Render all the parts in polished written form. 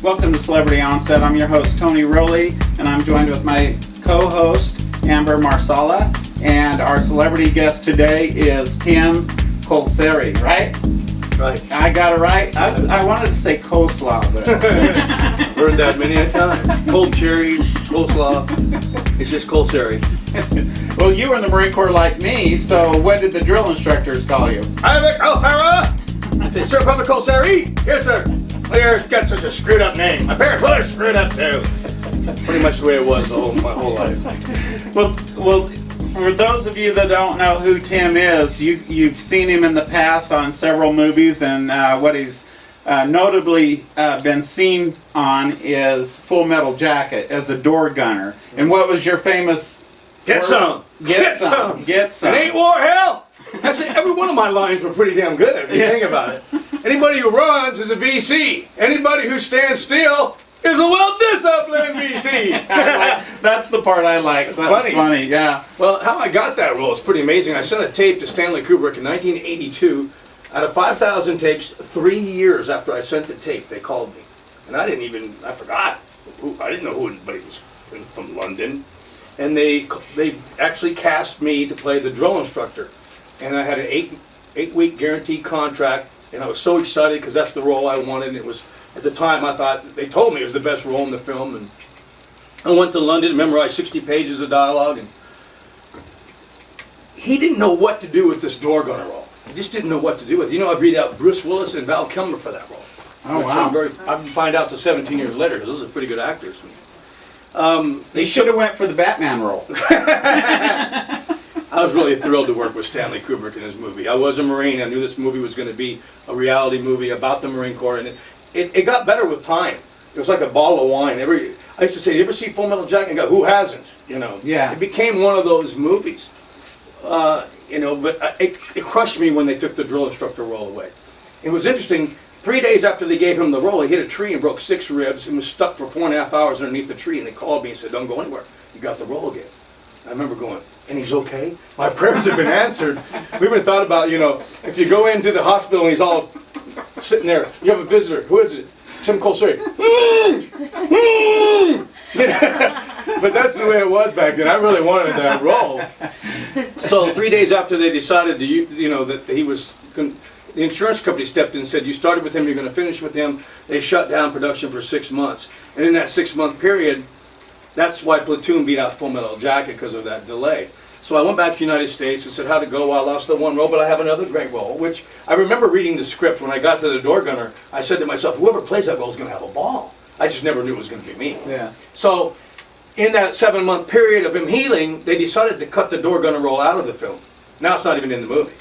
Welcome to Celebrity Onset. I'm your host, Tony Rowley, and I'm joined with my co-host, Amber Marsala. And our celebrity guest today is Tim Colceri, right? Right. I got it right? I wanted to say coleslaw, but... Heard that many a time. Cold cherries, coleslaw. It's just Colceri. Well, you were in the Marine Corps like me, so what did the drill instructors call you? Hi, Colceri! I said, Sir, Papa Colceri? Yes, sir. Well, you've got such a screwed up name. My parents were screwed up too. Pretty much the way it was my whole life. Well, for those of you that don't know who Tim is, you've seen him in the past on several movies, and what he's notably been seen on is Full Metal Jacket as a door gunner. And what was your famous Get words? some! Get some! Get some! It ain't war hell! Actually, every one of my lines were pretty damn good if you think about it. Anybody who runs is a VC. Anybody who stands still is a well-disciplined VC. That's the part I like. That's funny, yeah. Well, how I got that role is pretty amazing. I sent a tape to Stanley Kubrick in 1982. Out of 5,000 tapes, 3 years after I sent the tape, they called me. And I forgot. I didn't know who anybody was from London. And they actually cast me to play the drill instructor. And I had an eight-week guaranteed contract. And I was so excited because that's the role I wanted. And it was, at the time, I thought, they told me it was the best role in the film. And I went to London, memorized 60 pages of dialogue. And he didn't know what to do with this door gunner role. He just didn't know what to do with it. You know, I beat out Bruce Willis and Val Kilmer for that role. Oh, wow. I didn't find out till 17 years later, because those are pretty good actors. They should have went for the Batman role. I was really thrilled to work with Stanley Kubrick in his movie. I was a Marine. I knew this movie was going to be a reality movie about the Marine Corps, and it got better with time. It was like a bottle of wine. I used to say, "You ever see Full Metal Jacket?" And go, "Who hasn't?" You know. Yeah. It became one of those movies. But it crushed me when they took the drill instructor role away. It was interesting. 3 days after they gave him the role, he hit a tree and broke 6 ribs and was stuck for 4.5 hours underneath the tree. And they called me and said, "Don't go anywhere. You got the role again." I remember going, "And he's okay?" My prayers have been answered. We even thought about, if you go into the hospital and he's all sitting there, you have a visitor. Who is it? Tim Colceri. But that's the way it was back then. I really wanted that role. So 3 days after they decided that he was, the insurance company stepped in and said, "You started with him, you're going to finish with him." They shut down production for 6 months. And in that 6-month period, that's why Platoon beat out Full Metal Jacket, because of that delay. So I went back to the United States and said, "How'd it go?" Well, I lost the one role, but I have another great role, which I remember reading the script. When I got to the door gunner, I said to myself, whoever plays that role is going to have a ball. I just never knew it was going to be me. Yeah. So in that 7-month period of him healing, they decided to cut the door gunner role out of the film. Now it's not even in the movie.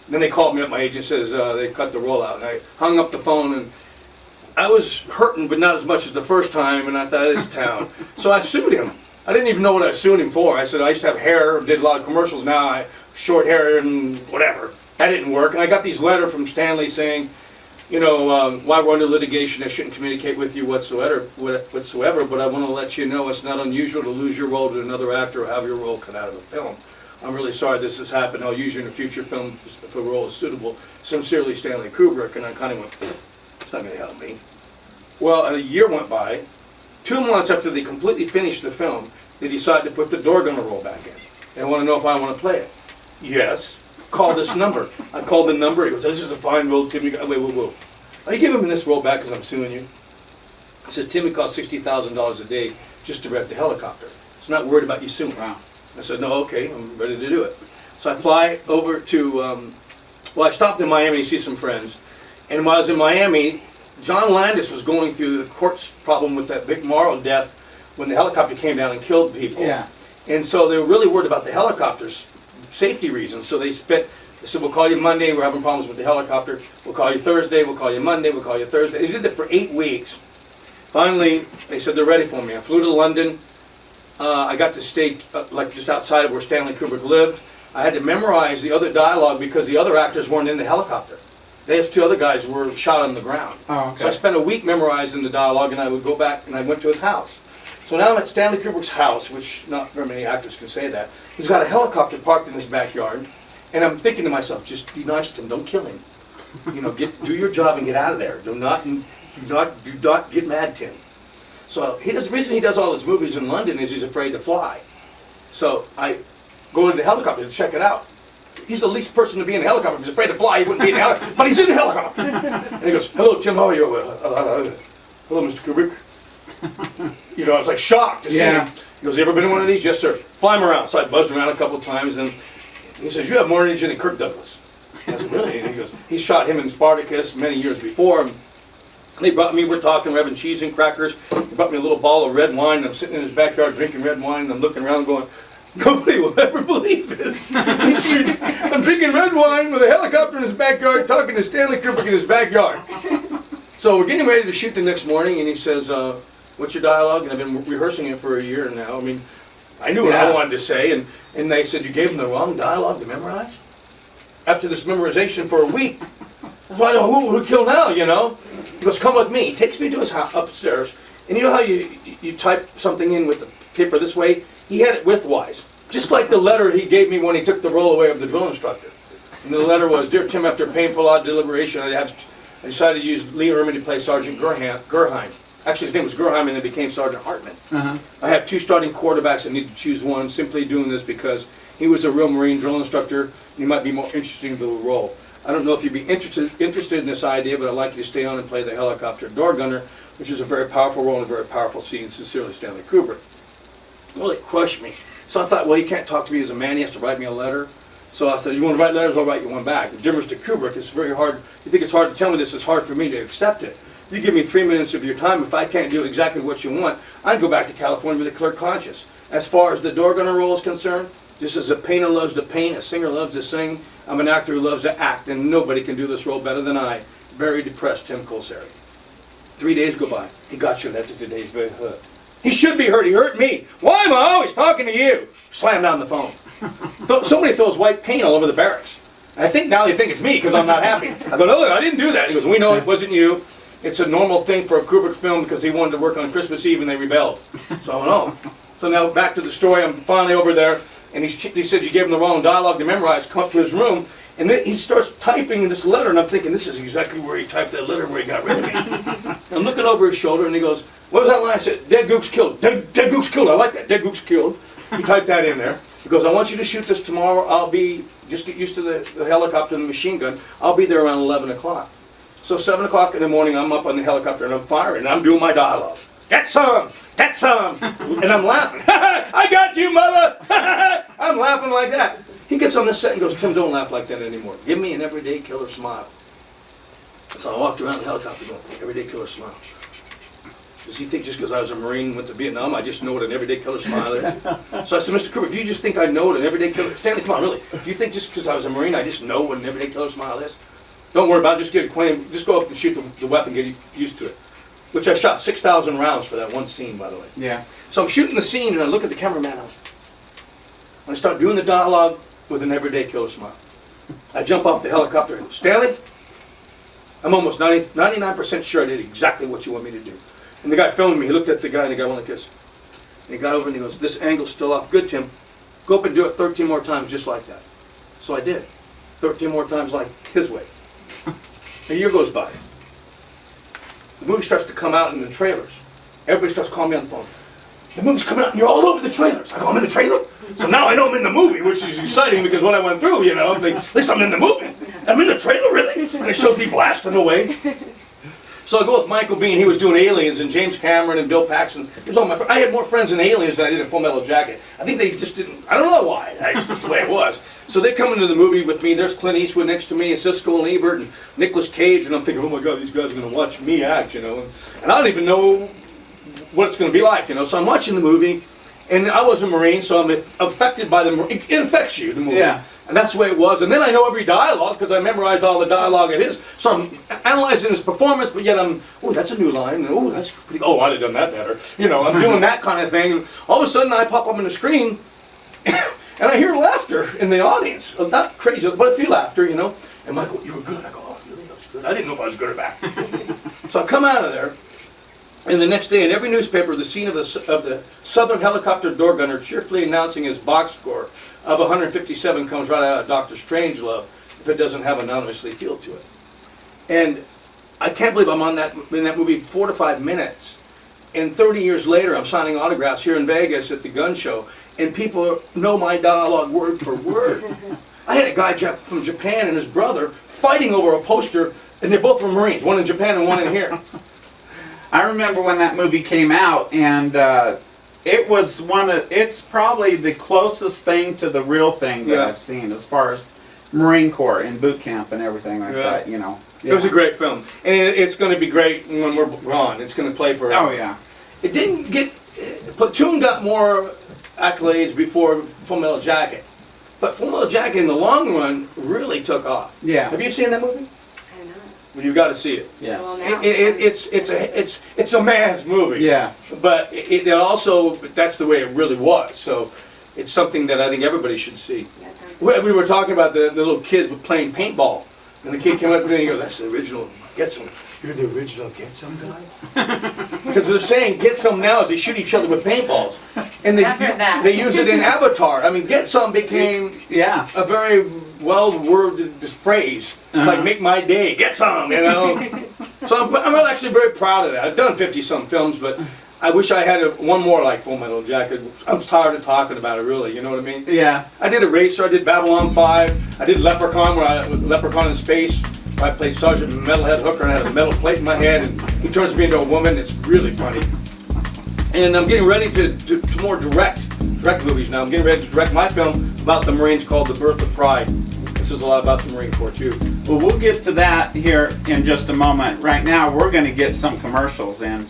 Then they called me up, my agent says they cut the role out. And I hung up the phone, and I was hurting, but not as much as the first time, and I thought, this town. So I sued him. I didn't even know what I was suing him for. I said, I used to have hair, did a lot of commercials, now I short hair and whatever. That didn't work. And I got these letters from Stanley saying, while we're under litigation, I shouldn't communicate with you whatsoever, but I want to let you know it's not unusual to lose your role to another actor or have your role cut out of a film. I'm really sorry this has happened. I'll use you in a future film if the role is suitable. Sincerely, Stanley Kubrick. And I kind of went, it's not going to help me. Well, a year went by. 2 months after they completely finished the film, they decided to put the door gunner role back in. They want to know if I want to play it. Yes. Call this number. I called the number. He goes, "This is a fine role, Tim." Wait, whoa. Are you giving me this role back because I'm suing you? I said, "Tim, it costs $60,000 a day just to rent the helicopter. It's not worried about you suing." Wow. I said, "No, okay, I'm ready to do it." So I fly over to, I stopped in Miami to see some friends. And while I was in Miami, John Landis was going through the court's problem with that Vic Morrow death when the helicopter came down and killed people. Yeah. And so they were really worried about the helicopter's safety reasons. So they said, "We'll call you Monday, we're having problems with the helicopter. We'll call you Thursday, we'll call you Monday, we'll call you Thursday." They did that for 8 weeks. Finally, they said they're ready for me. I flew to London. I got to stay just outside of where Stanley Kubrick lived. I had to memorize the other dialogue because the other actors weren't in the helicopter. Those 2 other guys were shot on the ground. Oh, okay. So I spent a week memorizing the dialogue, and I would go back and I went to his house. So now I'm at Stanley Kubrick's house, which not very many actors can say that. He's got a helicopter parked in his backyard, and I'm thinking to myself, just be nice to him, don't kill him. Do your job and get out of there. Do not do not get mad, Tim. So the reason he does all his movies in London is he's afraid to fly. So I go to the helicopter to check it out. He's the least person to be in a helicopter. If he's afraid to fly, he wouldn't be in a helicopter. But he's in a helicopter. And he goes, hello, Tim, how are you? Hello, Mr. Kubrick. You know, I was like shocked to see him. He goes, you ever been in one of these? Yes, sir. Fly him around. So I buzzed around a couple of times, and he says, you have more energy than Kirk Douglas. I said, really? And he goes, he shot him in Spartacus many years before. And they brought me, we're talking, we're having cheese and crackers. He brought me a little bottle of red wine. And I'm sitting in his backyard drinking red wine, and I'm looking around going, nobody will ever believe this. I'm drinking red wine with a helicopter in his backyard, talking to Stanley Kubrick in his backyard. So we're getting ready to shoot the next morning, and he says, what's your dialogue? And I've been rehearsing it for a year now. I mean, I knew what I wanted to say, and they said, you gave him the wrong dialogue to memorize? After this memorization for a week, I don't know who kill now, you know? He goes, come with me. He takes me to his house upstairs, and you know how you type something in with the paper this way? He had it widthwise, just like the letter he gave me when he took the roll away of the drill instructor. And the letter was, Dear Tim, after painful odd deliberation, I decided to use Lee Ermey to play Sergeant Gerheim. Actually, his name was Gerheim, and then became Sergeant Hartman. I have 2 starting quarterbacks. I need to choose one. Simply doing this because he was a real Marine drill instructor, and he might be more interesting to the role. I don't know if you'd be interested in this idea, but I'd like you to stay on and play the helicopter door gunner, which is a very powerful role and a very powerful scene. Sincerely, Stanley Kubrick. Well, it crushed me. So I thought, well, he can't talk to me as a man. He has to write me a letter. So I said, you want to write letters? I'll write you one back. The difference to Kubrick, it's very hard. You think it's hard to tell me this. It's hard for me to accept it. You give me 3 minutes of your time. If I can't do exactly what you want, I'd go back to California with a clear conscience. As far as the door gunner role is concerned, just as a painter loves to paint, a singer loves to sing, I'm an actor who loves to act, and nobody can do this role better than I. Very depressed, Tim Colceri. 3 days go by. He got your letter today. He's very hurt. He should be hurt. He hurt me. Why am I always talking to you? Slam down the phone. Somebody throws white paint all over the barracks. I think now they think it's me because I'm not happy. I go, no, look, I didn't do that. He goes, we know it wasn't you. It's a normal thing for a Kubrick film because he wanted to work on Christmas Eve and they rebelled. So I went, oh. So now back to the story. I'm finally over there, and he said you gave him the wrong dialogue to memorize. Come up to his room, and then he starts typing this letter, and I'm thinking, this is exactly where he typed that letter where he got rid of me. I'm looking over his shoulder, and he goes, what was that line? I said, dead gook's killed. Dead gook's killed. I like that. Dead gook's killed. He typed that in there. He goes, I want you to shoot this tomorrow. Just get used to the helicopter and the machine gun. I'll be there around 11 o'clock. So 7 o'clock in the morning, I'm up on the helicopter, and I'm firing, and I'm doing my dialogue. Get some! Get some! And I'm laughing. I got you, mother! I'm laughing like that. He gets on the set and goes, Tim, don't laugh like that anymore. Give me an everyday killer smile. So I walked around the helicopter going, everyday killer smile. Does he think just because I was a Marine, went to Vietnam, I just know what an everyday killer smile is? So I said, Mr. Kubrick, do you just think I know what an everyday killer... Stanley, come on, really. Do you think just because I was a Marine, I just know what an everyday killer smile is? Don't worry about it. Just get acquainted. Just go up and shoot the weapon, get used to it. Which I shot 6,000 rounds for that one scene, by the way. Yeah. So I'm shooting the scene, and I look at the cameraman, and I start doing the dialogue with an everyday killer smile. I jump off the helicopter and go, Stanley, I'm almost 99% sure I did exactly what you want me to do. And the guy filming me, he looked at the guy, and the guy went like this. And he got over and he goes, this angle's still off. Good, Tim. Go up and do it 13 more times just like that. So I did. 13 more times like his way. A year goes by. The movie starts to come out in the trailers. Everybody starts calling me on the phone. The movie's coming out and you're all over the trailers. I go, I'm in the trailer? So now I know I'm in the movie, which is exciting because what I went through, you know, I'm thinking, at least I'm in the movie. I'm in the trailer, really? And it shows me blasting away. So I go with Michael Biehn. He was doing Aliens, and James Cameron and Bill Paxton. There's all my I had more friends in Aliens than I did in Full Metal Jacket. I think they just didn't, I don't know why. That's just the way it was. So they come into the movie with me. There's Clint Eastwood next to me, and Siskel and Ebert, and Nicolas Cage, and I'm thinking, oh my God, these guys are going to watch me act, you know. And I don't even know what it's going to be like, you know. So I'm watching the movie, and I was a Marine, so I'm affected by the, it affects you, the movie. Yeah. And that's the way it was. And then I know every dialogue because I memorized all the dialogue of his. So I'm analyzing his performance, but yet I'm, oh, that's a new line. Oh, that's pretty, oh, I'd have done that better. You know, I'm doing that kind of thing. And all of a sudden I pop up on the screen and I hear laughter in the audience. Not crazy, but a few laughter, you know. And Michael, you were good. I go, oh, really? That was good. I didn't know if I was good or bad. So I come out of there. And the next day, in every newspaper, the scene of the Southern helicopter door gunner cheerfully announcing his box score of 157 comes right out of Dr. Strangelove if it doesn't have anonymously field to it. And I can't believe I'm in that movie 4 to 5 minutes. And 30 years later, I'm signing autographs here in Vegas at the gun show, and people know my dialogue word for word. I had a guy from Japan and his brother fighting over a poster, and they're both from Marines, one in Japan and one in here. I remember when that movie came out, and it's probably the closest thing to the real thing that I've seen as far as Marine Corps and boot camp and everything like that, you know. It was a great film, and it's going to be great when we're gone. It's going to play forever. Oh, yeah. It didn't get... Platoon got more accolades before Full Metal Jacket, but Full Metal Jacket in the long run really took off. Yeah. Have you seen that movie? I don't know. Well, you've got to see it. Yes. Well, now. It's a man's movie. Yeah. But it also, that's the way it really was. So it's something that I think everybody should see. Yeah, it sounds We were talking about the little kids playing paintball, and the kid came up to me and he goes, "That's the original Get Some. You're the original Get Some guy." Because they're saying Get Some now as they shoot each other with paintballs, and I've heard that. they use it in Avatar. I mean, Get Some became a very well-worded phrase. It's like make my day, get some, you know. So I'm actually very proud of that. I've done 50-some films, but I wish I had one more like Full Metal Jacket. I'm tired of talking about it, really. You know what I mean? Yeah. I did Eraser. I did Babylon 5. I did Leprechaun, Leprechaun in Space. I played Sergeant Metalhead Hooker, and I had a metal plate in my head, and he turns me into a woman. It's really funny. And I'm getting ready to more direct movies now. I'm getting ready to direct my film about the Marines called The Birth of Pride. This is a lot about the Marine Corps, too. Well, we'll get to that here in just a moment. Right now, we're going to get some commercials in.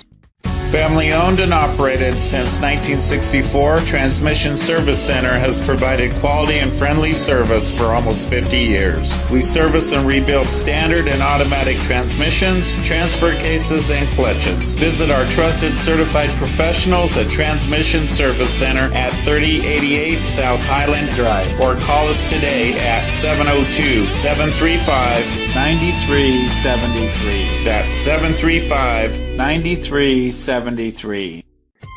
Family owned and operated since 1964, Transmission Service Center has provided quality and friendly service for almost 50 years. We service and rebuild standard and automatic transmissions, transfer cases, and clutches. Visit our trusted certified professionals at Transmission Service Center at 3088 South Highland Drive, or call us today at 702-735-9373. That's 735-9373.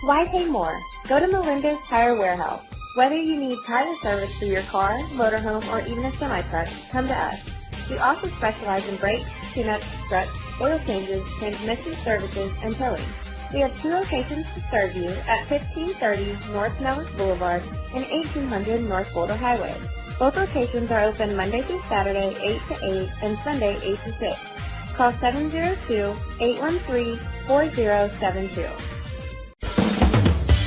Why pay more? Go to Melinda's Tire Warehouse. Whether you need tire service for your car, motorhome, or even a semi-truck, come to us. We also specialize in brakes, tune-ups, struts, oil changes, transmission services, and towing. We have 2 locations to serve you at 1530 North Nellis Boulevard and 1800 North Boulder Highway. Both locations are open Monday through Saturday, 8 to 8, and Sunday, 8 to 6. Call 702-813-4072.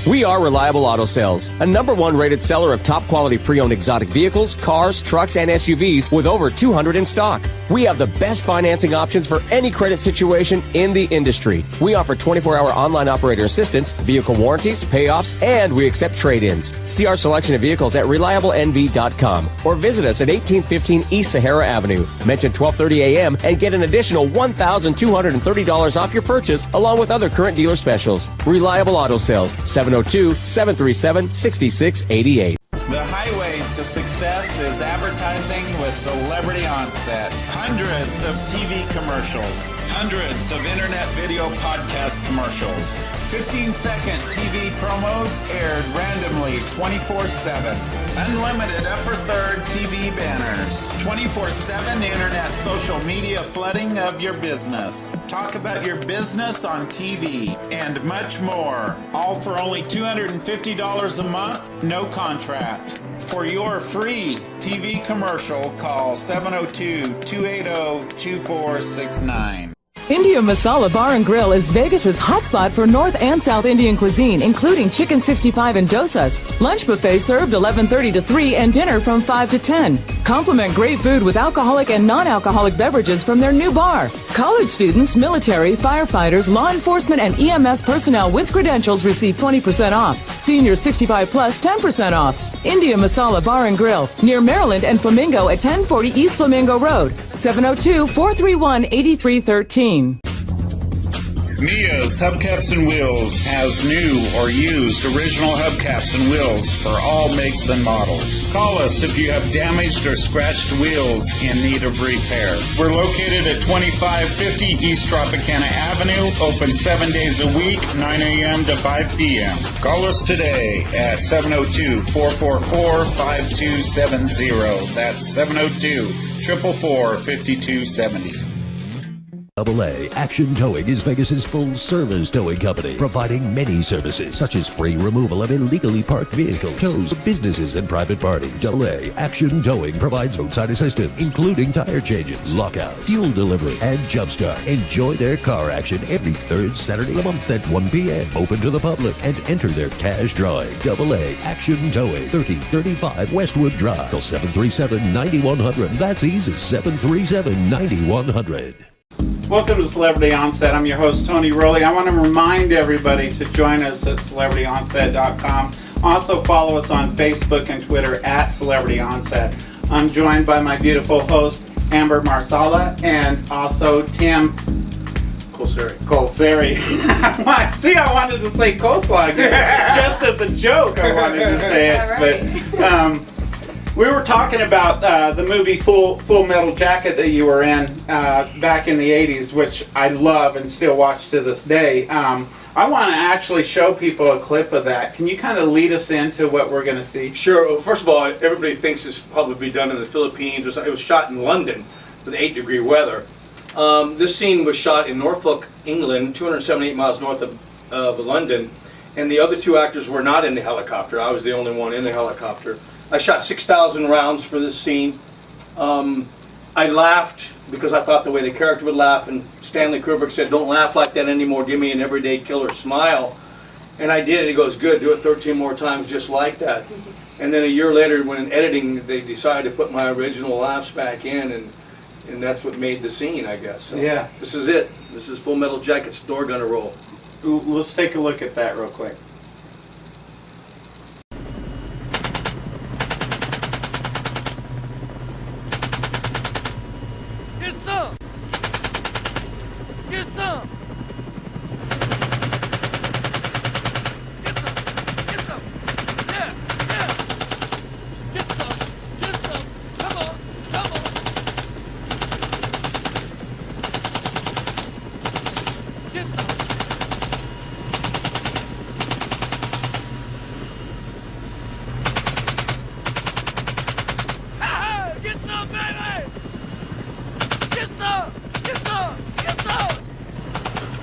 We are Reliable Auto Sales, a #1 rated seller of top quality pre-owned exotic vehicles, cars, trucks, and SUVs with over 200 in stock. We have the best financing options for any credit situation in the industry. We offer 24-hour online operator assistance, vehicle warranties, payoffs, and we accept trade-ins. See our selection of vehicles at ReliableNV.com or visit us at 1815 East Sahara Avenue. Mention 12:30 a.m. and get an additional $1,230 off your purchase along with other current dealer specials. Reliable Auto Sales, 702-737-6688. The highway to success is advertising with Celebrity Onset. Hundreds of TV commercials, hundreds of internet video podcast commercials, 15-second TV promos aired randomly 24/7. Unlimited upper third TV banners, 24/7 internet social media flooding of your business. Talk about your business on TV and much more. All for only $250 a month, no contract. For your free TV commercial, call 702-280-2469. India Masala Bar and Grill is Vegas's hotspot for North and South Indian cuisine, including chicken 65 and dosas. Lunch buffet served 11:30 to 3 and dinner from 5 to 10. Complement great food with alcoholic and non-alcoholic beverages from their new bar. College students, military, firefighters, law enforcement, and EMS personnel with credentials receive 20% off. Seniors 65 plus 10% off. India Masala Bar and Grill, near Maryland and Flamingo at 1040 East Flamingo Road, 702-431-8313. Mia's Hubcaps and Wheels has new or used original hubcaps and wheels for all makes and models. Call us if you have damaged or scratched wheels in need of repair. We're located at 2550 East Tropicana Avenue, open 7 days a week, 9 a.m. to 5 p.m. Call us today at 702-444-5270. That's 702-444-5270. AA Action Towing is Vegas's full-service towing company, providing many services such as free removal of illegally parked vehicles, tows of businesses and private parties. AA Action Towing provides roadside assistance, including tire changes, lockout, fuel delivery, and jumpstart. Enjoy their car action every third Saturday of the month at 1 p.m. Open to the public and enter their cash drawing. AA Action Towing, 3035 Westwood Drive. Call 737-9100. That's easy, 737-9100. Welcome to Celebrity Onset. I'm your host, Tony Rowley. I want to remind everybody to join us at celebrityonset.com. Also follow us on Facebook and Twitter at Celebrity Onset. I'm joined by my beautiful host, Amber Marsala, and also Tim Colceri. See, I wanted to say coleslaw again. Just as a joke, I wanted to say it. Right. But we were talking about the movie Full Metal Jacket that you were in back in the 80s, which I love and still watch to this day. I want to actually show people a clip of that. Can you kind of lead us into what we're going to see? Sure. Well, first of all, everybody thinks it's probably done in the Philippines. It was shot in London with 8-degree weather. This scene was shot in Norfolk, England, 278 miles north of London, and the other two actors were not in the helicopter. I was the only one in the helicopter. I shot 6,000 rounds for this scene. I laughed because I thought the way the character would laugh, and Stanley Kubrick said, "Don't laugh like that anymore, give me an everyday killer smile." And I did. He goes, "Good, do it 13 more times just like that." And then a year later, when in editing, they decided to put my original laughs back in, and that's what made the scene, I guess. So Yeah. This is it. This is Full Metal Jacket's Door Gonna Roll. Let's take a look at that real quick. Get some! Get some! Get some! Get some! Yeah! Yeah! Get some! Get some! Come on! Come on! Get some! Ha-ha! Get some, baby! Get some! Get some! Get some!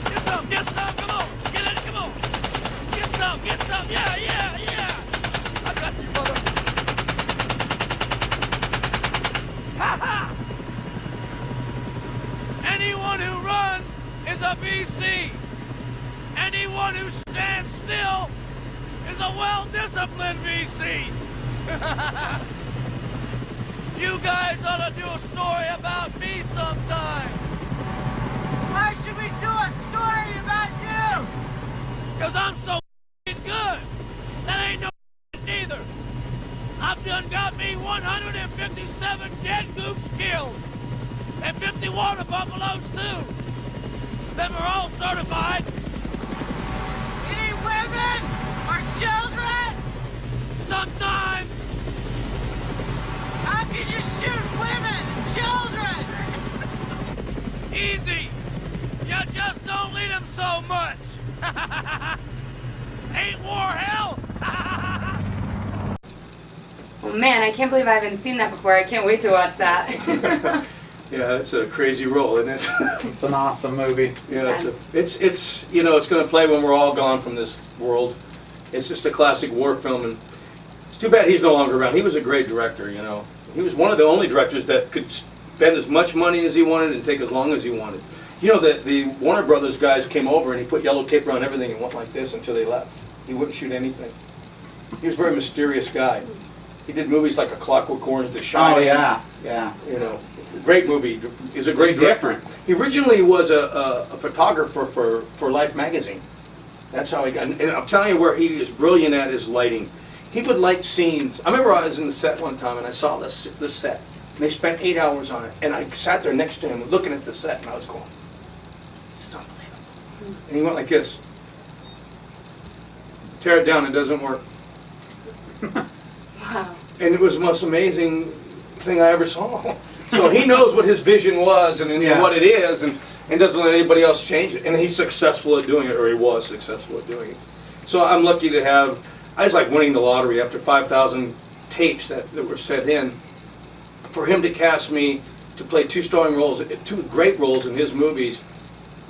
Get some! Get some! Come on! Get it! Come on! Get some! Get some! Yeah! Yeah! Yeah! I got you, brother! Ha ha! Anyone who runs is a VC. Anyone who stands still is a well-disciplined VC. You guys ought to do a story about me sometime. Why should we do a story about you? Because I'm so f***ing good. That ain't no neither. I've done got me 157 dead gooks killed. And 50 water buffaloes too. Them are all certified. Any women or children? Sometimes. How can you shoot women and children? Easy. You just don't lead them so much. Ain't war hell? Oh man, I can't believe I haven't seen that before. I can't wait to watch that. Yeah, it's a crazy role, isn't it? It's an awesome movie. Yeah, it's you know, it's going to play when we're all gone from this world. It's just a classic war film, and it's too bad he's no longer around. He was a great director, you know. He was one of the only directors that could spend as much money as he wanted and take as long as he wanted. You know, the Warner Brothers guys came over and he put yellow tape around everything and went like this until they left. He wouldn't shoot anything. He was a very mysterious guy. He did movies like A Clockwork Orange, The Shining. Oh yeah, yeah. You know, great movie. He's a great director. Different. He originally was a photographer for Life magazine. That's how he got. And I'm telling you, where he is brilliant at is lighting. He would light scenes. I remember I was in the set one time and I saw this set. And they spent 8 hours on it. And I sat there next to him looking at the set and I was going, "This is unbelievable." And he went like this. "Tear it down, it doesn't work." Wow. And it was the most amazing thing I ever saw. So he knows what his vision was and Yeah. what it is, and doesn't let anybody else change it. And he's successful at doing it, or he was successful at doing it. So I'm lucky to have, I was like winning the lottery after 5,000 tapes that were sent in. For him to cast me to play two starring roles, two great roles in his movies.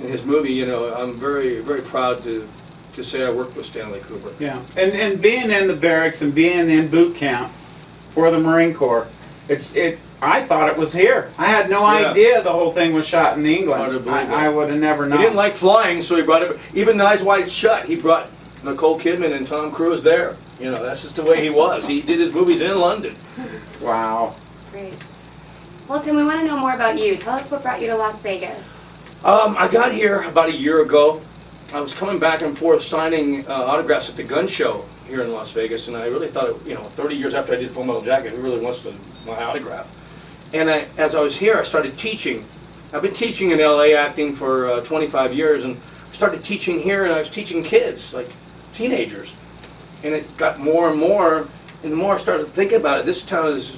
In his movie, you know, I'm very, very proud to say I worked with Stanley Kubrick. Yeah, and being in the barracks and being in boot camp for the Marine Corps, I thought it was here. I had no idea the whole thing was shot in England. Hard to believe I would have never known. He didn't like flying, so he brought it. Even Eyes Wide Shut, he brought Nicole Kidman and Tom Cruise there. You know, that's just the way he was. He did his movies in London. Wow. Great. Well, Tim, we want to know more about you. Tell us what brought you to Las Vegas. I got here about a year ago. I was coming back and forth signing autographs at the gun show here in Las Vegas, and I really thought, 30 years after I did Full Metal Jacket, who really wants my autograph? And as I was here, I started teaching. I've been teaching in LA acting for 25 years, and I started teaching here, and I was teaching kids, like teenagers. And it got more and more, and the more I started thinking about it, this town is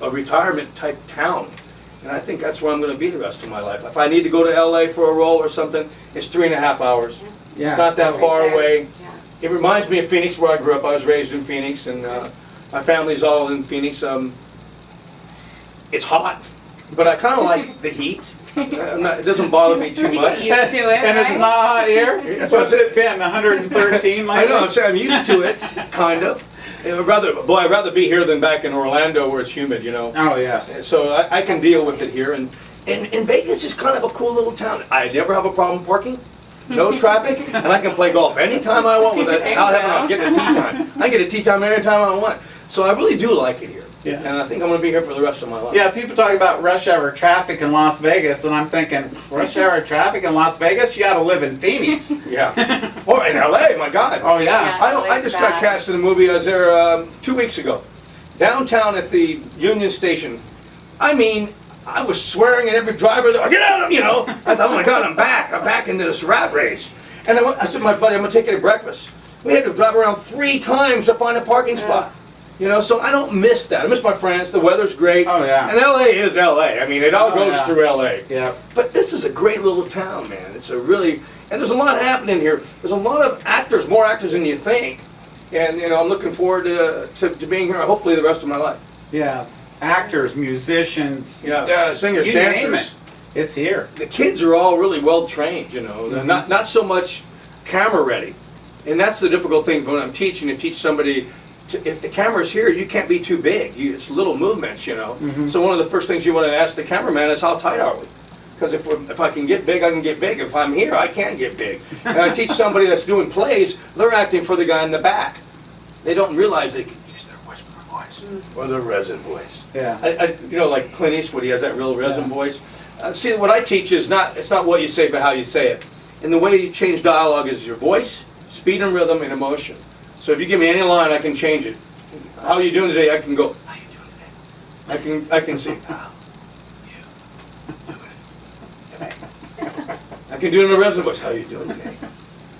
a retirement type town. And I think that's where I'm going to be the rest of my life. If I need to go to LA for a role or something, it's 3.5 hours. Yeah, it's not that far away. Yeah. It reminds me of Phoenix, where I grew up. I was raised in Phoenix, and my family's all in Phoenix. It's hot, but I kind of like the heat. It doesn't bother me too You much. get used to it, And right? it's not hot here? What's it been, 113 I know, lately? I'm used to it, kind of. I'd rather be here than back in Orlando where it's humid, you know. Oh, yes. So I can deal with it here. And Vegas is kind of a cool little town. I never have a problem parking, no traffic, and I can play golf anytime I want without having to get a tee time. I get a tee time anytime I want. So I really do like it here. Yeah. And I think I'm going to be here for the rest of my life. Yeah, people talk about rush hour traffic in Las Vegas, and I'm thinking, rush hour traffic in Las Vegas? You gotta live in Phoenix. Yeah. Or in LA, my God. Oh, yeah. I just got cast in a movie. I was there 2 weeks ago. Downtown at the Union Station. I mean, I was swearing at every driver there, get out of, I thought, oh my God, I'm back in this rat race. And I said to my buddy, I'm going to take you to breakfast. We had to drive around 3 times to find a parking spot. So I don't miss that. I miss my friends. The weather's great. Oh, yeah. And LA is LA. I mean, it all goes yeah. through LA. Yeah. But this is a great little town, man. It's and there's a lot happening here. There's a lot of actors, more actors than you think. And, I'm looking forward to being here, hopefully, the rest of my life. Yeah. Actors, musicians, Singers, you dancers. name it. It's here. The kids are all really well trained, They're not so much camera ready. And that's the difficult thing when I'm teaching, to teach somebody, if the camera's here, you can't be too big. It's little movements, So one of the first things you want to ask the cameraman is, how tight are we? Because if I can get big, I can get big. If I'm here, I can't get big. And I teach somebody that's doing plays, they're acting for the guy in the back. They don't realize they can use their whisper voice or their resin voice. Yeah. Like Clint Eastwood, he has that real resin voice. See, what I teach is it's not what you say, but how you say it. And the way you change dialogue is your voice, speed and rhythm, and emotion. So if you give me any line, I can change it. How are you doing today? I can go, how are you doing today? I can say, how you doing today? I can do it in a resin voice. How are you doing today?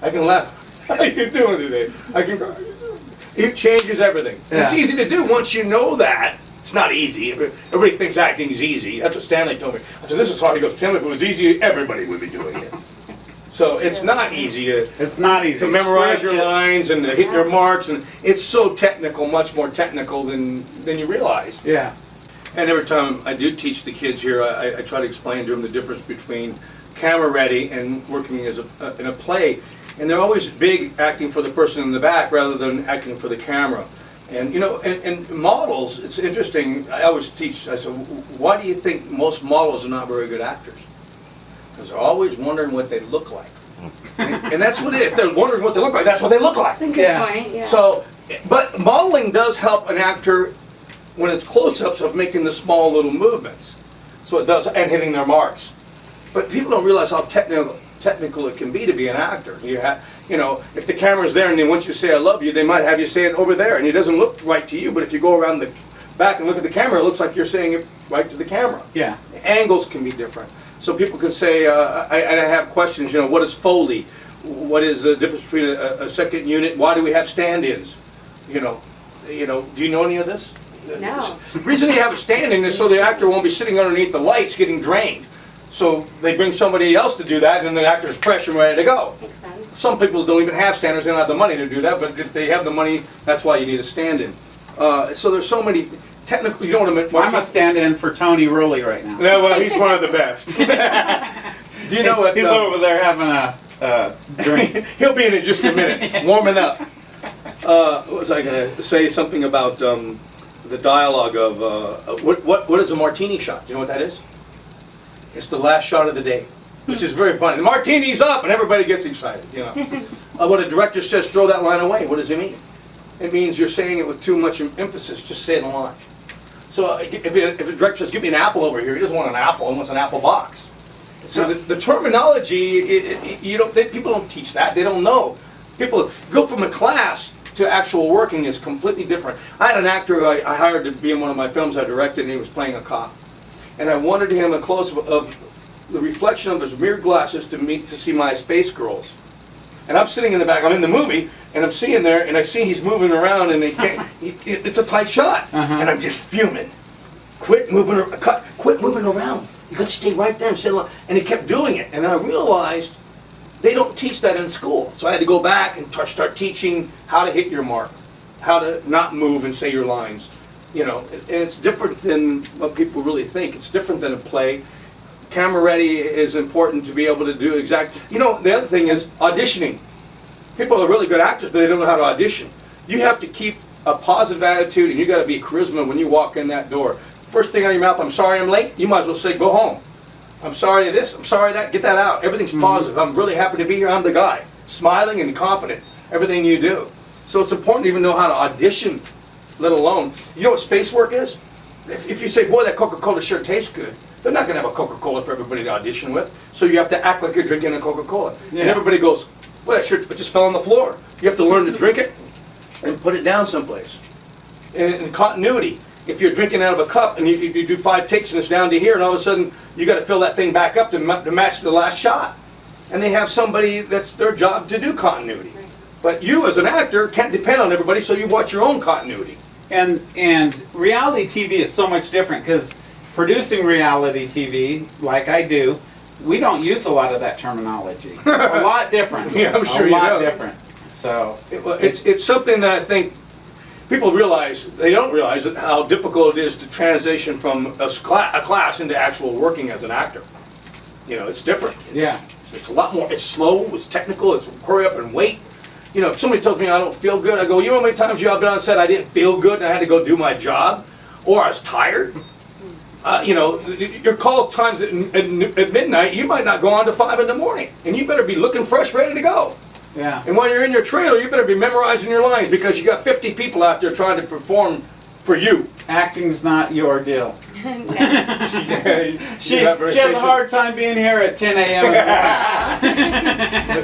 I can laugh. How are you doing today? I can go, how are you doing? It changes everything. Yeah. It's easy to do once you know that. It's not easy. Everybody thinks acting is easy. That's what Stanley told me. I said, this is hard. He goes, Tim, if it was easy, everybody would be doing it. So it's not easy to memorize your lines and to hit your marks, and it's so technical, much more technical than you realize. Yeah. And every time I do teach the kids here, I try to explain to them the difference between camera ready and working in a play. And they're always big acting for the person in the back rather than acting for the camera. And and models, it's interesting. I always teach. I said, why do you think most models are not very good actors? Because they're always wondering what they look like. And that's what it is. If they're wondering what they look like, that's what they look like. That's a good point, yeah. So, but modeling does help an actor when it's close-ups of making the small little movements. So it does, and hitting their marks. But people don't realize how technical it can be to be an actor. If the camera's there and then once you say I love you, they might have you say it over there, and it doesn't look right to you. But if you go around the back and look at the camera, it looks like you're saying it right to the camera. Yeah. The angles can be different. So people can say, I have questions, what is Foley? What is the difference between a second unit? Why do we have stand-ins? Do you know any of this? No. The reason they have a stand-in is so the actor won't be sitting underneath the lights getting drained. So they bring somebody else to do that, and then the actor's fresh and ready to go. Makes sense. Some people don't even have stand-ins, they don't have the money to do that, but if they have the money, that's why you need a stand-in. So there's so many technical. You know what I mean? I'm a stand-in for Tony Rowley right now. Yeah, well, he's one of the best. Do you know what? He's over there having a drink. He'll be in in just a minute, warming up. What was I going to say? Something about the dialogue of what is a martini shot? Do you know what that is? It's the last shot of the day, which is very funny. The martini's up, and everybody gets excited. You know, when a director says throw that line away, what does it mean? It means you're saying it with too much emphasis. Just say the line. So if a director says, give me an apple over here, he doesn't want an apple, he wants an apple box. So the terminology, people don't teach that. They don't know. People go from a class to actual working is completely different. I had an actor who I hired to be in one of my films I directed, and he was playing a cop. And I wanted him a close-up of the reflection of his mirror glasses to see my space girls. And I'm sitting in the back, I'm in the movie, and I'm seeing there, and I see he's moving around, and it's a tight shot. And I'm just fuming. Quit moving around. You got to stay right there and sit along. And he kept doing it. And I realized they don't teach that in school. So I had to go back and start teaching how to hit your mark, how to not move and say your lines. You know, and it's different than what people really think. It's different than a play. Camera ready is important to be able to do You know, the other thing is auditioning. People are really good actors, but they don't know how to audition. You have to keep a positive attitude, and you got to be charisma when you walk in that door. First thing out of your mouth, I'm sorry I'm late. You might as well say, go home. I'm sorry this, I'm sorry that. Get that out. Everything's positive. I'm really happy to be here. I'm the guy. Smiling and confident. Everything you do. So it's important to even know how to audition, let alone. You know what space work is? If you say, boy, that Coca-Cola sure tastes good, they're not going to have a Coca-Cola for everybody to audition with. So you have to act like you're drinking a Coca-Cola. Yeah. And everybody goes, well, that sure just fell on the floor. You have to learn to drink it and put it down someplace. And continuity. If you're drinking out of a cup and you do 5 takes and it's down to here, and all of a sudden you got to fill that thing back up to match the last shot. And they have somebody that's their job to do continuity. But you as an actor can't depend on everybody, so you watch your own continuity. And reality TV is so much different because producing reality TV, like I do, we don't use a lot of that terminology. A lot different. Yeah, I'm sure a you lot know. Different. So it's something that I think people realize. They don't realize how difficult it is to transition from a class into actual working as an actor. You know, it's different. It's a lot more. It's slow. It's technical. It's hurry up and wait. You know, if somebody tells me I don't feel good, I go, you know how many times I've been on set I didn't feel good and I had to go do my job, or I was tired. You know, your call times at midnight, you might not go on to 5 in the morning, and you better be looking fresh, ready to go. Yeah. And while you're in your trailer, you better be memorizing your lines because you got 50 people out there trying to perform for you. Acting's not your deal. No. She has a hard time being here at 10 a.m.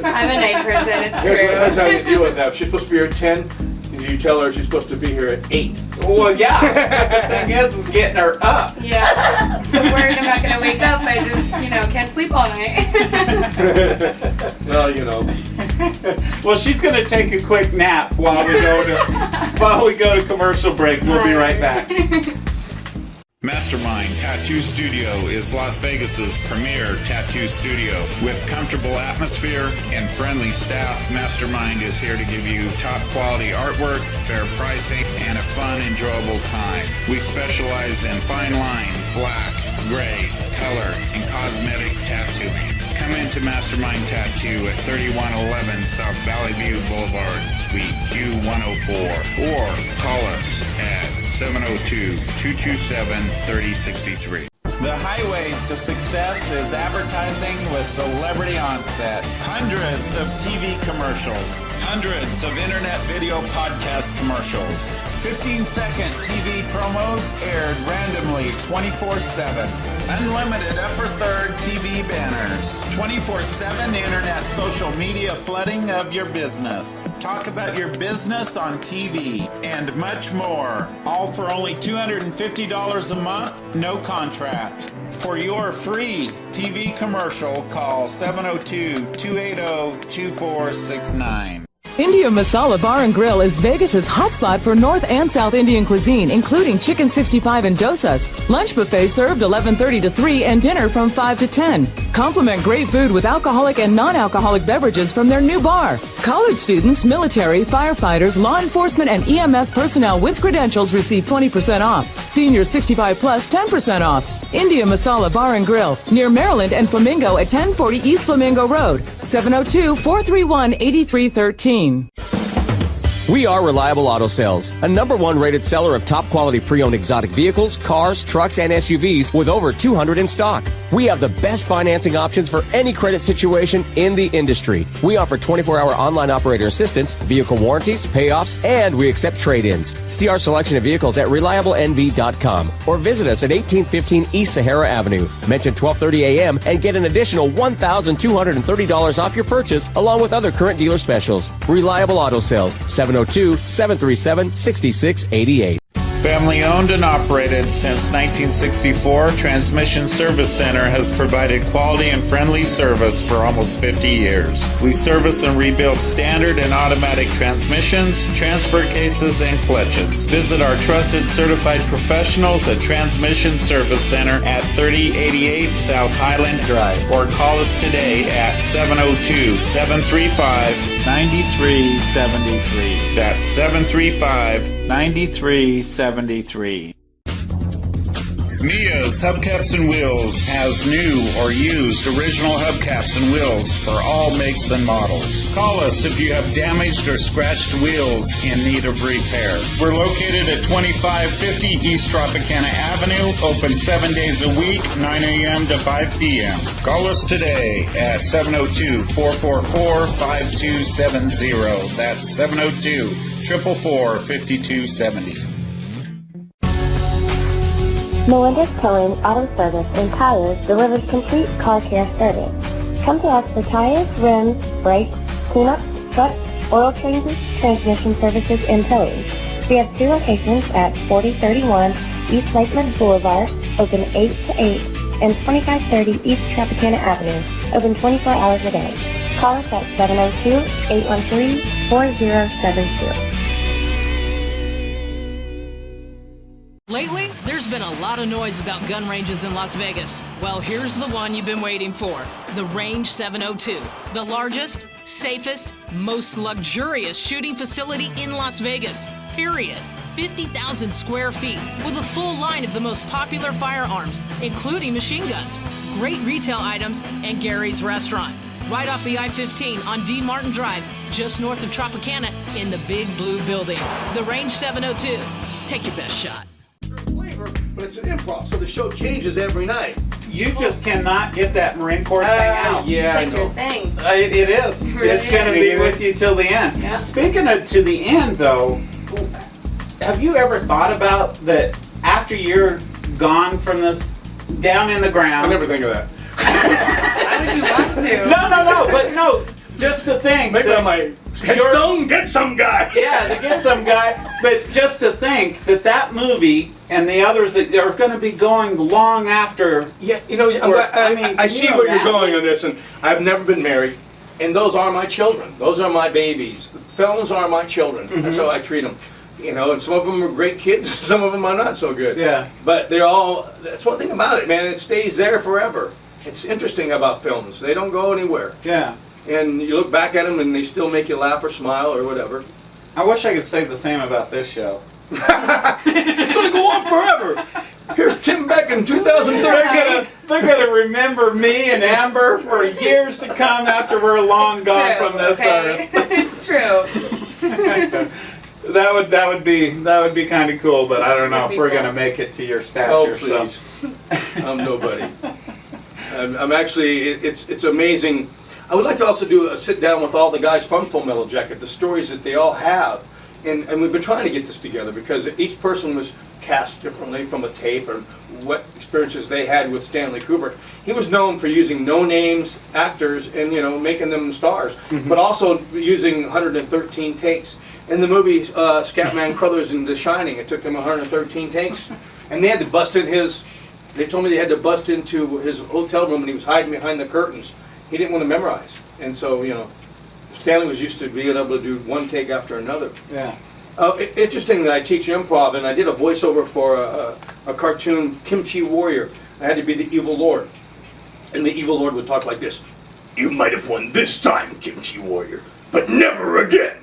I'm a night person, it's Here's true. how you deal with that. If she's supposed to be here at 10, you tell her she's supposed to be here at 8. Well, yeah. The thing is getting her up. Yeah. I'm worried I'm not going to wake up. I just, can't sleep all night. Well, you know. Well, she's going to take a quick nap while we go to commercial break. We'll be right back. Mastermind Tattoo Studio is Las Vegas's premier tattoo studio. With comfortable atmosphere and friendly staff, Mastermind is here to give you top quality artwork, fair pricing, and a fun, enjoyable time. We specialize in fine line, black, gray, color, and cosmetic tattooing. Come into Mastermind Tattoo at 3111 South Valley View Boulevard, Suite Q104, or call us at 702-227-3063. The highway to success is advertising with Celebrity Onset. Hundreds of TV commercials, hundreds of internet video podcast commercials, 15-second TV promos aired randomly 24/7. Unlimited upper third TV banners, 24/7 internet social media flooding of your business. Talk about your business on TV and much more. All for only $250 a month, no contract. For your free TV commercial, call 702-280-2469. India Masala Bar and Grill is Vegas's hotspot for North and South Indian cuisine, including chicken 65 and dosas. Lunch buffet served 11:30 to 3 and dinner from 5 to 10. Complement great food with alcoholic and non-alcoholic beverages from their new bar. College students, military, firefighters, law enforcement, and EMS personnel with credentials receive 20% off. Seniors 65 plus, 10% off. India Masala Bar and Grill, near Maryland and Flamingo at 1040 East Flamingo Road, 702-431-8313. We are Reliable Auto Sales, a #1 rated seller of top quality pre-owned exotic vehicles, cars, trucks, and SUVs with over 200 in stock. We have the best financing options for any credit situation in the industry. We offer 24-hour online operator assistance, vehicle warranties, payoffs, and we accept trade-ins. See our selection of vehicles at ReliableNV.com or visit us at 1815 East Sahara Avenue. Mention 12:30 a.m. and get an additional $1,230 off your purchase along with other current dealer specials. Reliable Auto Sales, 702-737-6688. Family owned and operated since 1964, Transmission Service Center has provided quality and friendly service for almost 50 years. We service and rebuild standard and automatic transmissions, transfer cases, and clutches. Visit our trusted certified professionals at Transmission Service Center at 3088 South Highland Drive or call us today at 702-735-9373. That's 735-9373. Mia's Hubcaps and Wheels has new or used original hubcaps and wheels for all makes and models. Call us if you have damaged or scratched wheels in need of repair. We're located at 2550 East Tropicana Avenue, open 7 days a week, 9 a.m. to 5 p.m. Call us today at 702-444-5270. That's 702-444-5270. Melinda's Towing Auto Service and Tires delivers complete car care service. Come to us for tires, rims, brakes, cleanups, trucks, oil changes, transmission services, and towing. We have 2 locations at 4031 East Lakeland Boulevard, open 8 to 8, and 2530 East Tropicana Avenue, open 24 hours a day. Call us at 702-813-4072. Lately, there's been a lot of noise about gun ranges in Las Vegas. Well, here's the one you've been waiting for. The Range 702. The largest, safest, most luxurious shooting facility in Las Vegas. Period. 50,000 square feet with a full line of the most popular firearms, including machine guns, great retail items, and Gary's Restaurant. Right off the I-15 on D. Martin Drive, just north of Tropicana in the Big Blue Building. The Range 702. Take your best shot. Flavor, but it's an improv, so the show changes every night. You just cannot get that Marine Corps thing out. Yeah, It's like your thing. It is. It's going to be with you till the end. Yeah. Speaking of to the end, though, have you ever thought about that after you're gone from this, down in the ground? I never think of that. Why would you want to? No, just to think. Maybe I might headstone get some guy. Yeah, to get some guy. But just to think that movie and the others that are going to be going long after. Yeah, you know, I see where you're going on this, and I've never been married, and those are my children. Those are my babies. The films are my children. That's how I treat them. You know, and some of them are great kids, some of them are not so good. Yeah. But they're all, that's one thing about it, man, it stays there forever. It's interesting about films. They don't go anywhere. Yeah. And you look back at them and they still make you laugh or smile or whatever. I wish I could say the same about this show. It's going to go on forever. Here's Tim Beck in 2013. They're gonna remember me and Amber for years to come after we're long gone from this earth. It's true. That would be kind of cool, but I don't know if we're gonna make it to your stature. Oh, please. I'm nobody. I'm actually, it's amazing. I would like to also do a sit down with all the guys from Full Metal Jacket, the stories that they all have. And we've been trying to get this together because each person was cast differently from a tape and what experiences they had with Stanley Kubrick. He was known for using no-names actors and, you know, making them stars, but also using 113 takes. In the movie Scatman Crothers in The Shining, it took them 113 takes, and they had to bust in his. They told me they had to bust into his hotel room, and he was hiding behind the curtains. He didn't want to memorize, and so you know, Stanley was used to being able to do one take after another. Yeah. Interesting that I teach improv, and I did a voiceover for a cartoon, Kimchi Warrior. I had to be the evil lord, And the evil Lord would talk like this. You might have won this time, Kimchi Warrior, but never again.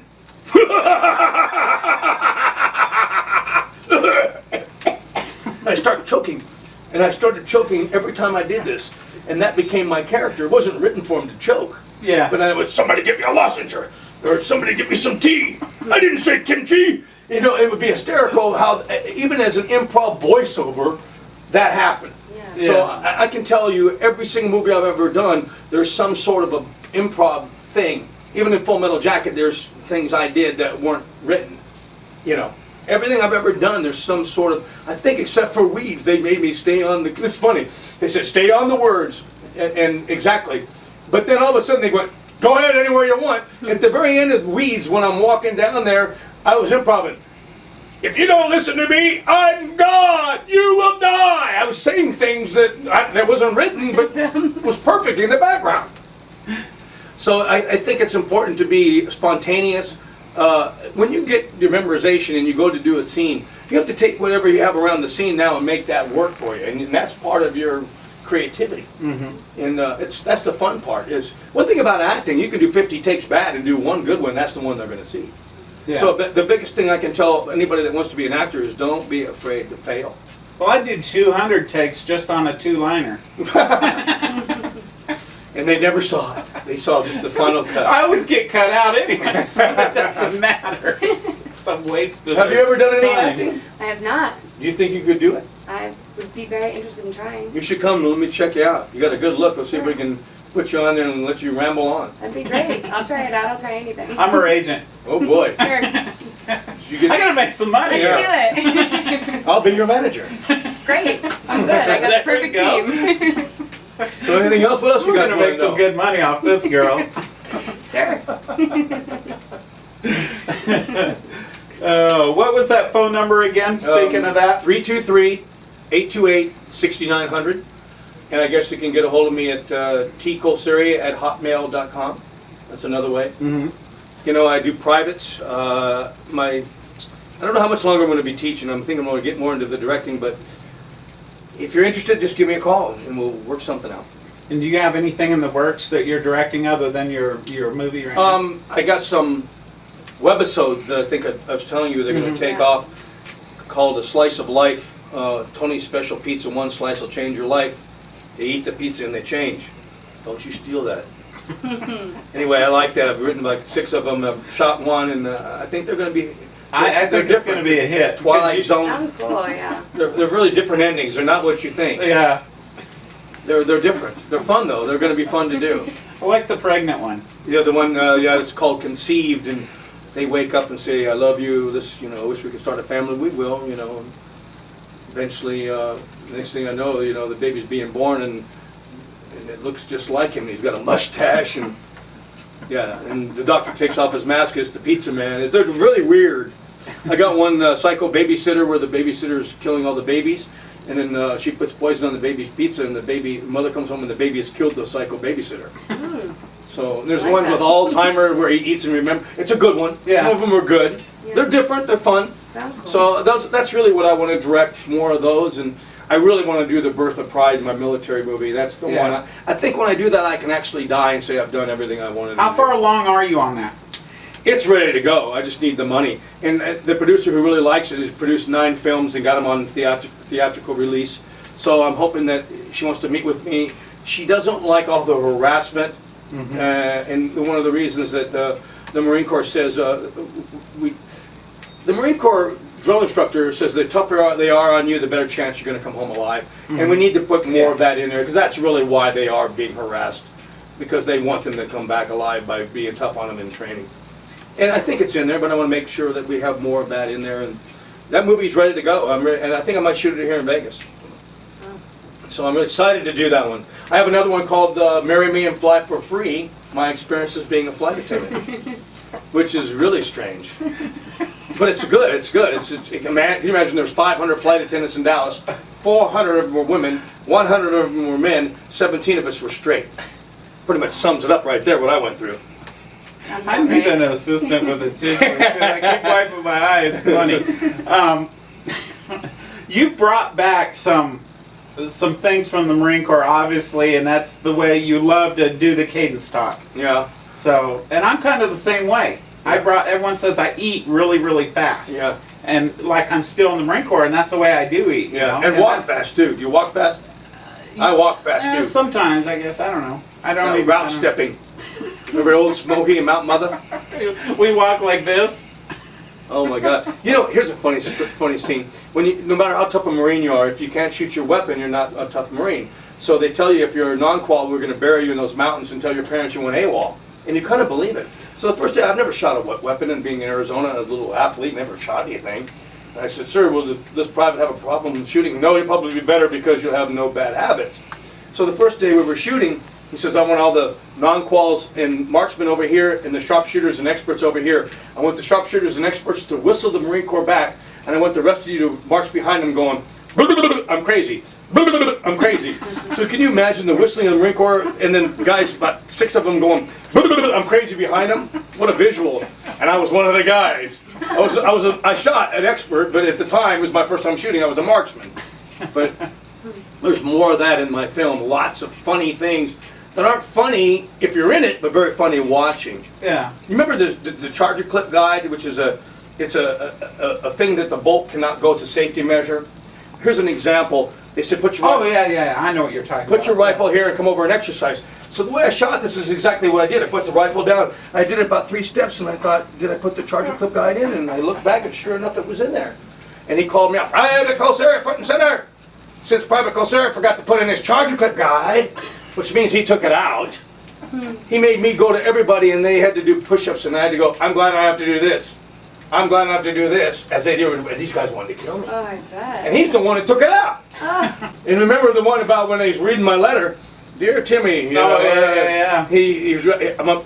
I started choking, and I started choking every time I did this, and that became my character. It wasn't written for him to choke. Yeah. But I would, somebody get me a lozenge, or somebody get me some tea. I didn't say kimchi. You know, it would be hysterical how, even as an improv voiceover, that happened. Yeah. So I can tell you, every single movie I've ever done, there's some sort of an improv thing. Even in Full Metal Jacket, there's things I did that weren't written. You know, everything I've ever done, there's some sort of, I think except for Weeds, they made me stay on the, it's funny, they said stay on the words, and exactly. But then all of a sudden they went, go ahead anywhere you want. At the very end of Weeds, when I'm walking down there, I was improvising. If you don't listen to me, I'm God. You will die. I was saying things that wasn't written, but was perfect in the background. So I think it's important to be spontaneous. When you get your memorization and you go to do a scene, you have to take whatever you have around the scene now and make that work for you, and that's part of your creativity. Mm-hmm. And that's the fun part. Is one thing about acting, you can do 50 takes bad and do one good one. That's the one they're going to see. Yeah. So the biggest thing I can tell anybody that wants to be an actor is don't be afraid to fail. Well, I did 200 takes just on a two-liner. And they never saw it. They saw just the final cut. I always get cut out anyway, so it doesn't matter. It's a waste of Have you ever done any time. acting? I have not. Do you think you could do it? I would be very interested in trying. You should come and let me check you out. You got a good look. Let's see if we can put you on there and let you ramble on. That'd be great. I'll try it out. I'll try anything. I'm her agent. Oh boy. Sure. I gotta make some money. Let's do it. I'll be your manager. Great. I'm good. I got the perfect team. So anything else? What else We're you guys gonna want make to know? some good money off this girl. Sure. What was that phone number again? Speaking of that, 323-828-6900. And I guess you can get a hold of me at tcolceri@hotmail.com. That's another way. Mm-hmm. You know, I do privates. I don't know how much longer I'm going to be teaching. I'm thinking I'm going to get more into the directing, but if you're interested, just give me a call and we'll work something out. And do you have anything in the works that you're directing other than your movie right now? I got some webisodes that I think I was telling you they're going to take off, called A Slice of Life. Tony's Special Pizza, one slice will change your life. They eat the pizza and they change. Don't you steal that. Anyway, I like that. I've written like 6 of them. I've shot one, and I think they're going to be. I think it's going to be a hit. Twilight Zone. Sounds cool, yeah. They're really different endings. They're not what you think. Yeah. They're different. They're fun though. They're going to be fun to do. I like the pregnant one. Yeah, the one. It's called Conceived, and they wake up and say, "I love you. This, I wish we could start a family. We will." And eventually, next thing I know, the baby's being born, and it looks just like him. He's got a mustache, and and the doctor takes off his mask. It's the pizza man. They're really weird. I got one psycho babysitter where the babysitter's killing all the babies, and then she puts poison on the baby's pizza, and the mother comes home and the baby has killed the psycho babysitter. So there's like one that. with Alzheimer where he eats and remembers. It's a good one. Yeah. Some of them are good. Yeah. They're different. They're fun. Sounds cool. So that's really what I want to direct, more of those, and I really want to do the Birth of Pride, my military movie. That's the one. I think when I do that, I can actually die and say I've done everything I wanted to do. How far along are you on that? It's ready to go. I just need the money. And the producer who really likes it has produced 9 films and got them on theatrical release. So I'm hoping that she wants to meet with me. She doesn't like all the harassment, and one of the reasons that the Marine Corps says the Marine Corps drill instructor says the tougher they are on you, the better chance you're going to come home alive. And we need to put more of that in there, because that's really why they are being harassed, because they want them to come back alive by being tough on them in training. And I think it's in there, but I want to make sure that we have more of that in there. And that movie's ready to go. And I think I might shoot it here in Vegas. So I'm excited to do that one. I have another one called Marry Me and Fly for Free, My Experiences Being a Flight Attendant, which is really strange. But it's good. It's good. Can you imagine there's 500 flight attendants in Dallas, 400 of them were women, 100 of them were men, 17 of us were straight. Pretty much sums it up right there, what I went through. I need an assistant with a tissue. I keep wiping my eye. It's funny. You've brought back some some things from the Marine Corps, obviously, and that's the way you love to do the cadence talk. Yeah. So, and I'm kind of the same way. Everyone says I eat really, really fast. Yeah. And like I'm still in the Marine Corps, and that's the way I do eat. You know? And walk fast too. Do you walk fast? I walk fast too. Sometimes, I guess. I don't know. I don't even. Route stepping. Remember old Smokey and Mount Mother? We walk like this. Oh my God! You know, here's a funny scene. No matter how tough a Marine you are, if you can't shoot your weapon, you're not a tough Marine. So they tell you if you're a non-qual, we're going to bury you in those mountains and tell your parents you went AWOL, and you kind of believe it. So the first day, I've never shot a weapon, and being in Arizona, a little athlete, never shot anything. And I said, "Sir, will this private have a problem shooting?" "No, you'll probably be better because you'll have no bad habits." So the first day we were shooting, he says, "I want all the non-quals and marksmen over here and the sharpshooters and experts over here. I want the sharpshooters and experts to whistle the Marine Corps back, and I want the rest of you to march behind them going, 'I'm crazy, I'm crazy.'" So can you imagine the whistling of the Marine Corps and then guys, about 6 of them going, "I'm crazy" behind them? What a visual. And I was one of the guys. I shot an expert, but at the time, it was my first time shooting, I was a marksman. But there's more of that in my film. Lots of funny things that aren't funny if you're in it, but very funny watching. Yeah. You remember the charger clip guide, which is a thing that the bolt cannot go. It's a safety measure. Here's an example. They said put your rifle, yeah. I know what you're talking about. put your rifle here and come over and exercise. So the way I shot this is exactly what I did. I put the rifle down. I did it about 3 steps, and I thought, did I put the charger clip guide in? And I looked back, and sure enough, it was in there. And he called me up. "Private Colceri, front and center. Since Private Colceri forgot to put in his charger clip guide," which means he took it out, he made me go to everybody, and they had to do push-ups, and I had to go, "I'm glad I have to do this. I'm glad I have to do this," as they do. These guys wanted to kill me. Oh, I bet. And he's the one that took it out. Oh. And remember the one about when he's reading my letter? "Dear Timmy," you know,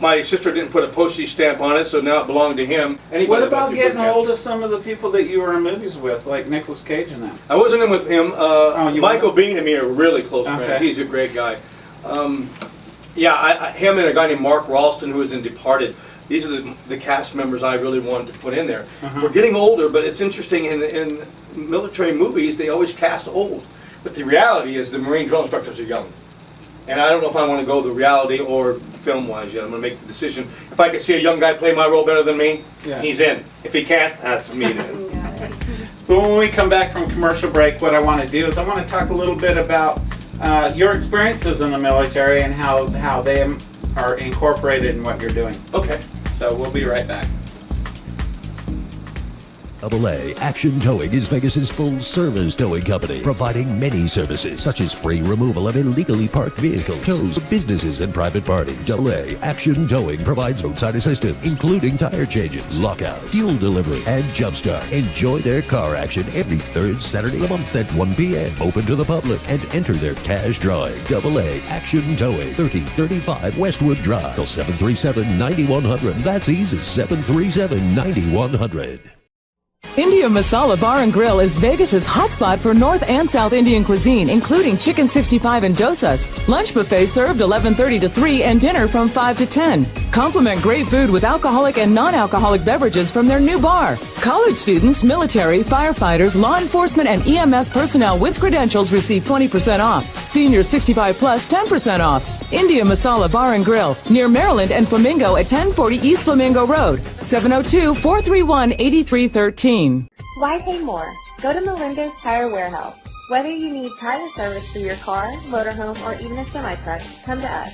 my sister didn't put a postage stamp on it, so now it belonged to him. What about getting hold of some of the people that you were in movies with, like Nicolas Cage and them? I wasn't in with him. Michael Biehn and me are really close friends. Okay. He's a great guy. Him and a guy named Mark Ralston, who was in Departed. These are the cast members I really wanted to put in there. We're getting older, but it's interesting, in military movies, they always cast old. But the reality is the Marine drill instructors are young. And I don't know if I want to go the reality or film-wise yet. I'm going to make the decision. If I can see a young guy play my role better than me, he's in. If he can't, that's me then. But when we come back from commercial break, what I want to do is I want to talk a little bit about your experiences in the military and how they are incorporated in what you're doing. Okay. So we'll be right back. AA Action Towing is Vegas's full-service towing company, providing many services such as free removal of illegally parked vehicles, tows of businesses and private parties. AA Action Towing provides roadside assistance, including tire changes, lockouts, fuel delivery, and jump start. Enjoy their car action every 3rd Saturday of the month at 1 p.m. Open to the public and enter their cash drawing. AA Action Towing, 3035 Westwood Drive. Call 737-9100. That's easy, 737-9100. India Masala Bar and Grill is Vegas's hotspot for North and South Indian cuisine, including chicken 65 and dosas. Lunch buffet served 11:30 to 3 and dinner from 5 to 10. Complement great food with alcoholic and non-alcoholic beverages from their new bar. College students, military, firefighters, law enforcement, and EMS personnel with credentials receive 20% off. Seniors 65 plus 10% off. India Masala Bar and Grill, near Maryland and Flamingo at 1040 East Flamingo Road, 702-431-8313. Why pay more? Go to Melinda's Tire Warehouse. Whether you need tire service for your car, motorhome, or even a semi-truck, come to us.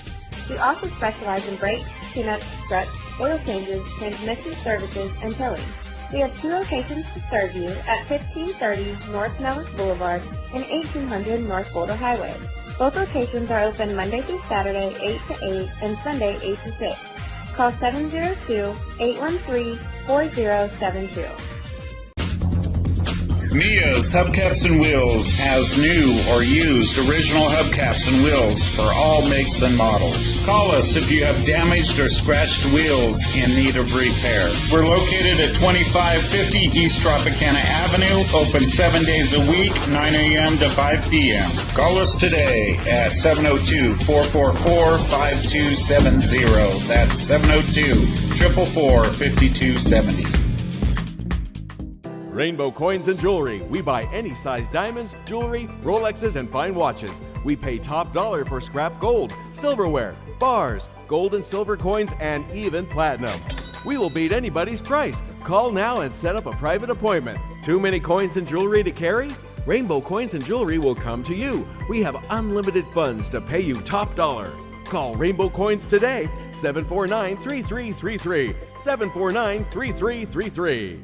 We also specialize in brakes, tune-ups, struts, oil changes, transmission services, and towing. We have 2 locations to serve you at 1530 North Nellis Boulevard and 1800 North Boulder Highway. Both locations are open Monday through Saturday, 8 to 8, and Sunday, 8 to 6. Call 702-813-4072. Mia's Hubcaps and Wheels has new or used original hubcaps and wheels for all makes and models. Call us if you have damaged or scratched wheels in need of repair. We're located at 2550 East Tropicana Avenue, open 7 days a week, 9 a.m. to 5 p.m. Call us today at 702-444-5270. That's 702-444-5270. Rainbow Coins and Jewelry. We buy any size diamonds, jewelry, Rolexes, and fine watches. We pay top dollar for scrap gold, silverware, bars, gold and silver coins, and even platinum. We will beat anybody's price. Call now and set up a private appointment. Too many coins and jewelry to carry? Rainbow Coins and Jewelry will come to you. We have unlimited funds to pay you top dollar. Call Rainbow Coins today, 749-3333, 749-3333.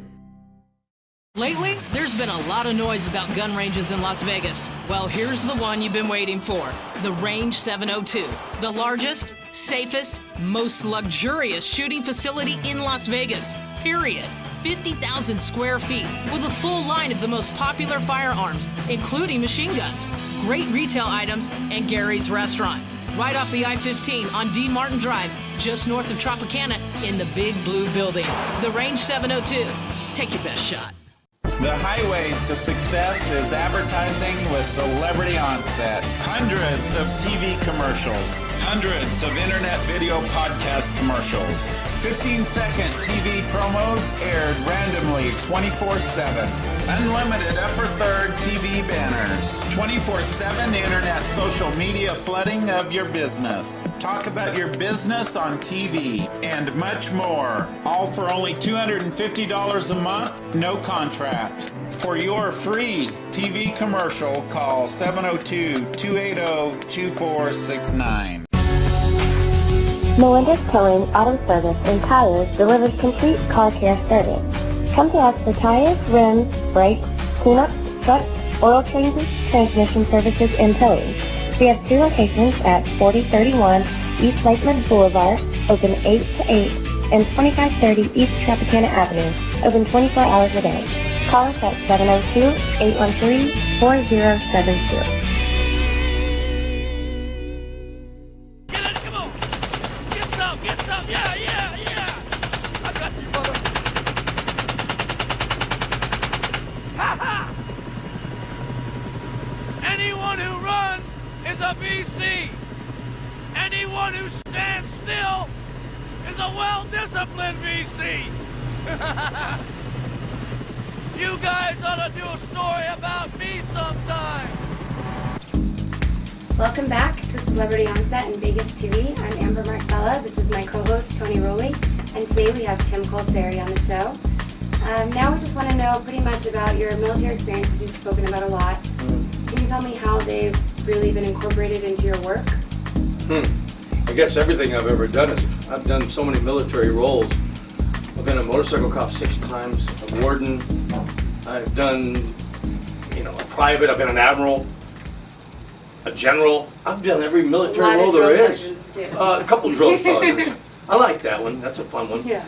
Lately, there's been a lot of noise about gun ranges in Las Vegas. Well, here's the one you've been waiting for, the Range 702, the largest, safest, most luxurious shooting facility in Las Vegas, period. 50,000 square feet with a full line of the most popular firearms, including machine guns, great retail items, and Gary's Restaurant. Right off the I-15 on Dean Martin Drive, just north of Tropicana in the Big Blue Building. The Range 702. Take your best shot. The highway to success is advertising with Celebrity Onset. Hundreds of TV commercials, hundreds of internet video podcast commercials, 15-second TV promos aired randomly 24/7. Unlimited upper third TV banners, 24/7 internet social media flooding of your business. Talk about your business on TV and much more. All for only $250 a month, no contract. For your free TV commercial, call 702-280-2469. Melinda's Towing Auto Service and Tires delivers complete car care service. Come to us for tires, rims, brakes, cleanups, trucks, oil changes, transmission services, and towing. We have 2 locations at 4031 East Lakeland Boulevard, open 8 to 8, and 2530 East Tropicana Avenue, open 24 hours a day. Call us at 702-813-4072. Come on! Get some! Yeah! I got you, brother! Ha ha! Anyone who runs is a VC. Anyone who stands still is a well-disciplined VC. You guys ought to do a story about me sometime. Welcome back to Celebrity Onset and Vegas TV. I'm Amber Marcella. This is my co-host, Tony Rowley. And today we have Tim Colceri on the show. Now we just want to know pretty much about your military experiences you've spoken about a lot. Can you tell me how they've really been incorporated into your work? I guess everything I've ever done is, I've done so many military roles. I've been a motorcycle cop 6 times, a warden. I've done, a private. I've been an admiral, a general. I've done every military role there is. A couple drill sergeants. I like that one. That's a fun one. Yeah.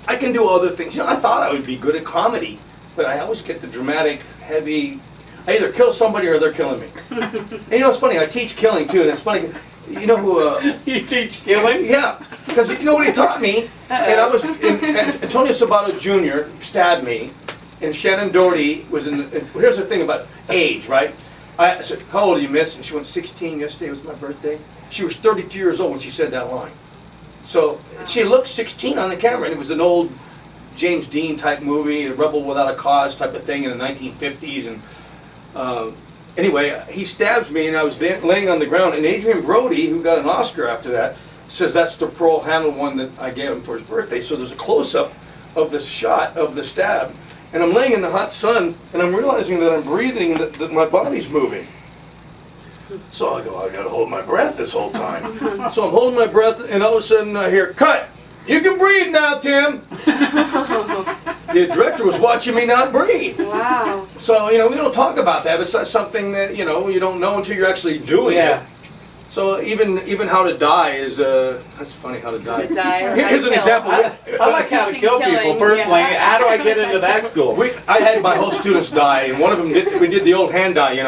I can do other things. I thought I would be good at comedy, but I always get the dramatic, heavy. I either kill somebody or they're killing me. And it's funny. I teach killing too, and it's funny. You know who? You teach killing? Yeah, because you know what he taught me. And I was, Antonio Sabato Jr. stabbed me, and Shannon Doherty was in. Here's the thing about age, right? I said, "How old are you, miss?" And she went, 16. Yesterday was my birthday. She was 32 years old when she said that line. So she looked 16 on the camera, and it was an old James Dean type movie, a Rebel Without a Cause type of thing in the 1950s, and. Anyway, he stabs me, and I was laying on the ground, and Adrian Brody, who got an Oscar after that, says that's the Pearl Hamill one that I gave him for his birthday. So there's a close-up of the shot of the stab, and I'm laying in the hot sun, and I'm realizing that I'm breathing, that my body's moving. So I go, I gotta hold my breath this whole time. So I'm holding my breath, and all of a sudden I hear, "Cut! You can breathe now, Tim!" The director was watching me not breathe. Wow. So, we don't talk about that. It's not something that, you don't know until you're actually doing it. So even how to die is, that's funny, how to die. Here's an example. I like how to kill people personally. Yeah. How do I get into that school? I had my whole students die, and one of them we did the old hand die,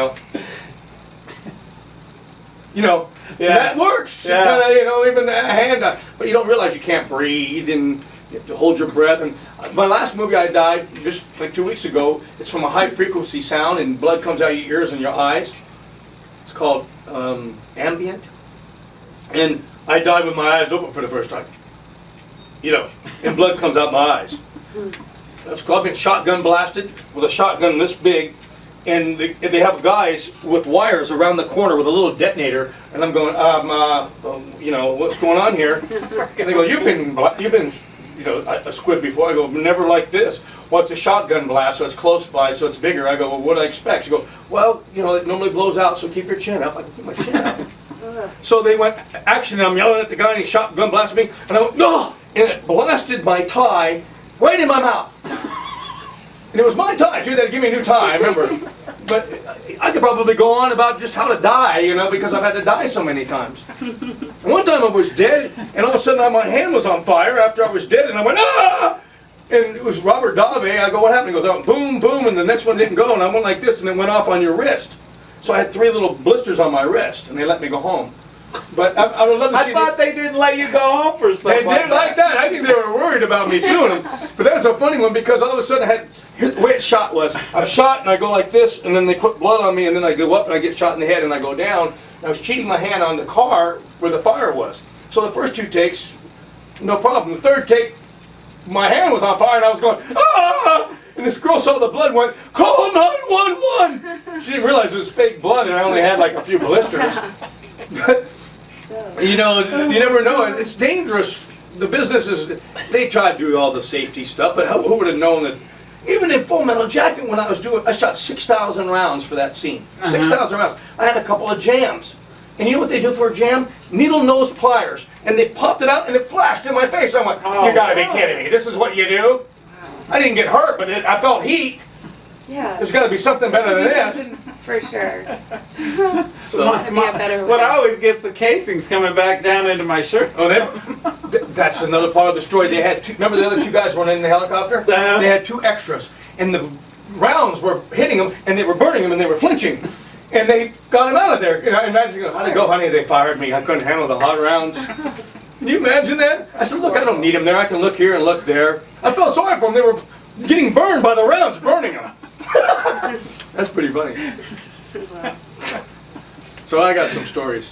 That works. Yeah. Even a hand die. But you don't realize you can't breathe, and you have to hold your breath. And my last movie I died just like 2 weeks ago. It's from a high frequency sound, and blood comes out of your ears and your eyes. It's called Ambient. And I died with my eyes open for the first time. And blood comes out my eyes. I've been shotgun blasted with a shotgun this big, and they have guys with wires around the corner with a little detonator, and I'm going, you know, what's going on here? And they go, you've been, you know, a squib before. I go, never like this. Well, it's a shotgun blast, so it's close by, so it's bigger. I go, well, what do I expect? She go, well, you know, it normally blows out, so keep your chin up. I go, keep my chin up. So they went action, and I'm yelling at the guy, and he shotgun blasted me, and I went, no! And it blasted my tie right in my mouth. And it was my tie, too. They'd give me a new tie, I remember. But I could probably go on about just how to die, you know, because I've had to die so many times. And one time I was dead, and all of a sudden my hand was on fire after I was dead, and I went, ah! And it was Robert Dave. I go, what happened? He goes, oh, boom, boom, and the next one didn't go, and I went like this, and it went off on your wrist. So I had 3 little blisters on my wrist, and they let me go home. But I would love to see. I thought they didn't let you go home for something. They did like that. I think they were worried about me soon. But that's a funny one because all of a sudden here's the way it shot was. I'm shot and I go like this, and then they put blood on me, and then I go up and I get shot in the head and I go down. And I was cheating my hand on the car where the fire was. So the first 2 takes, no problem. The third take, my hand was on fire and I was going, ah! And this girl saw the blood, went, call 911! She didn't realize it was fake blood and I only had like a few blisters. But, you know, you never know. It's dangerous. The businesses, they try to do all the safety stuff, but who would have known that? Even in Full Metal Jacket, when I shot 6,000 rounds for that scene. 6,000 rounds. I had a couple of jams. And you know what they do for a jam? Needle nose pliers. And they popped it out and it flashed in my face. I went, you gotta be kidding me. This is what you do? I didn't get hurt, but I felt heat. Yeah. There's gotta be something better than this. For sure. So what I always get the casings coming back down into my shirt. Oh, that's another part of the story. They had remember the other 2 guys were in the helicopter? They had 2 extras, and the rounds were hitting them, and they were burning them, and they were flinching, and they got him out of there. You know, imagine, how'd it go, honey? They fired me. I couldn't handle the hot rounds. Can you imagine that? I said, look, I don't need them there. I can look here and look there. I felt sorry for them. They were getting burned by the rounds, burning them. That's pretty funny. Wow. So I got some stories,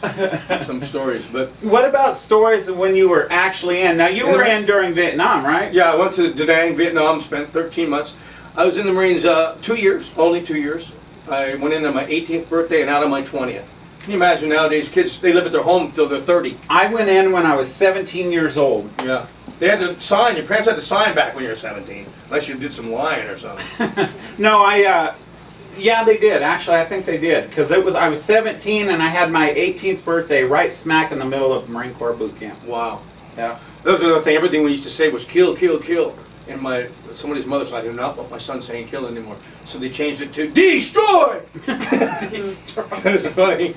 but What about stories of when you were actually in? Now you were in during Vietnam, right? yeah, I went to Da Nang, Vietnam, spent 13 months. I was in the Marines 2 years, only 2 years. I went in on my 18th birthday and out on my 20th. Can you imagine nowadays kids, they live at their home until they're 30. I went in when I was 17 years old. Yeah. They had to sign, your parents had to sign back when you were 17, unless you did some lying or something. No, yeah, they did. Actually, I think they did because I was 17 and I had my 18th birthday right smack in the middle of Marine Corps boot camp. Wow. Yeah. That was another thing. Everything we used to say was kill, kill, kill. And somebody's mother said, I do not want my son saying kill anymore. So they changed it to destroy. Destroy. That was funny.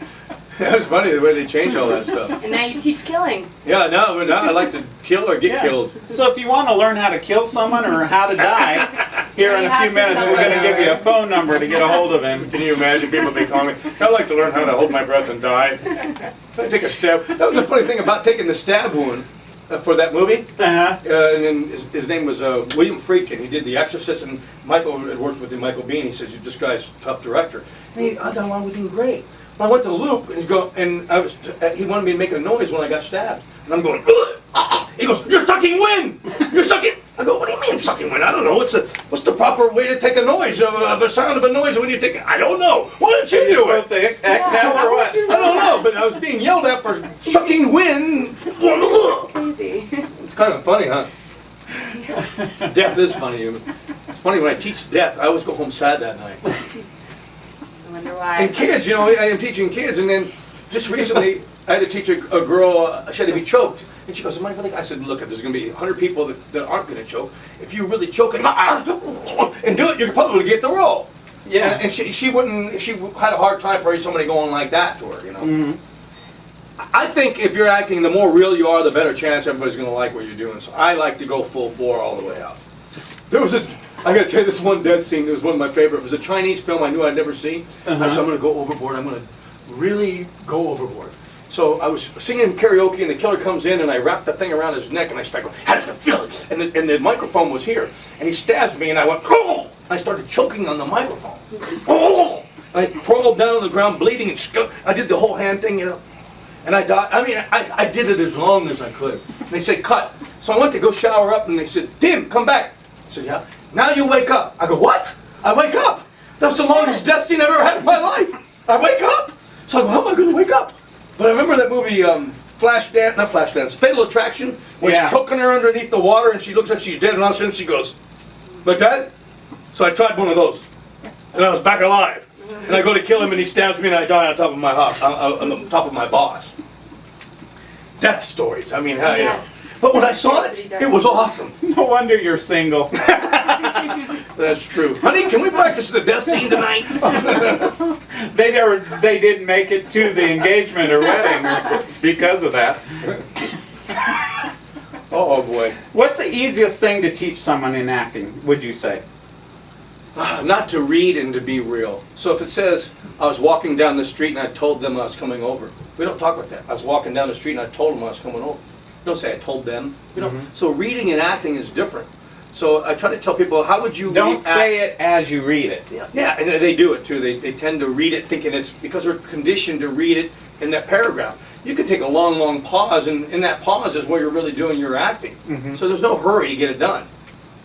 That was funny the way they changed all that stuff. And now you teach killing. Yeah, now I like to kill or get killed. So if you want to learn how to kill someone or how to die, here in a few minutes we're going to give you a phone number to get a hold of him. Can you imagine people be calling me? I'd like to learn how to hold my breath and die. I take a stab. That was the funny thing about taking the stab wound for that movie. Uh-huh. And then his name was William Friedkin. He did The Exorcist, and Michael had worked with him, Michael Bean. He said, this guy's a tough director. And I got along with him great. But I went to Loop, and he wanted me to make a noise when I got stabbed. And I'm going, ugh! He goes, you're sucking wind! You're sucking... I go, what do you mean sucking wind? I don't know. What's the proper way to take a noise, of a sound of a noise when you take it? I don't know. Why don't you do it? Supposed to exhale or what? I don't know, but I was being yelled at for sucking wind. Crazy. It's kind of funny, huh? Death is funny. It's funny when I teach death, I always go home sad that night. I wonder why. And kids, you know, I am teaching kids, and then just recently I had to teach a girl, she had to be choked. And she goes, am I really? I said, look, there's going to be 100 people that aren't going to choke. If you really choke and do it, you're probably going to get the role. Yeah. And she had a hard time for somebody going like that to her, you know. Mm-hmm. I think if you're acting, the more real you are, the better chance everybody's going to like what you're doing. So I like to go full bore all the way out. There was this, I got to tell you this one death scene. It was one of my favorite. It was a Chinese film I knew I'd never seen. I said, I'm going to go overboard. I'm going to really go overboard. So I was singing karaoke, and the killer comes in, and I wrapped the thing around his neck, and I started going, how does it feel? And the microphone was here. And he stabs me, and I went, oh! I started choking on the microphone. Oh! And I crawled down on the ground, bleeding, and I did the whole hand thing, you know. And I died. I mean, I did it as long as I could. And they said, cut. So I went to go shower up, and they said, Tim, come back. I said, yeah. now you wake up. I go, what? I wake up. That's the longest death scene I've ever had in my life. I wake up. So I go, how am I going to wake up? But I remember that movie, Fatal Attraction, where he's choking her underneath the water and she looks like she's dead and all of a sudden she goes, like that? So I tried one of those. And I was back alive. And I go to kill him and he stabs me and I die on top of my on top of my boss. Death stories. I mean, how, you know. But when I saw it, it was awesome. No wonder you're single. That's true. Honey, can we practice the death scene tonight? They didn't make it to the engagement or wedding because of that. Oh boy. What's the easiest thing to teach someone in acting, would you say? Not to read and to be real. So if it says, I was walking down the street and I told them I was coming over. We don't talk like that. I was walking down the street and I told them I was coming over. We don't say I told them. You know. So reading and acting is different. So I try to tell people, how would you Don't say it as you read it. Yeah, and they do it too. They tend to read it thinking it's because we're conditioned to read it in that paragraph. You can take a long, long pause, and in that pause is where you're really doing your acting. So there's no hurry to get it done.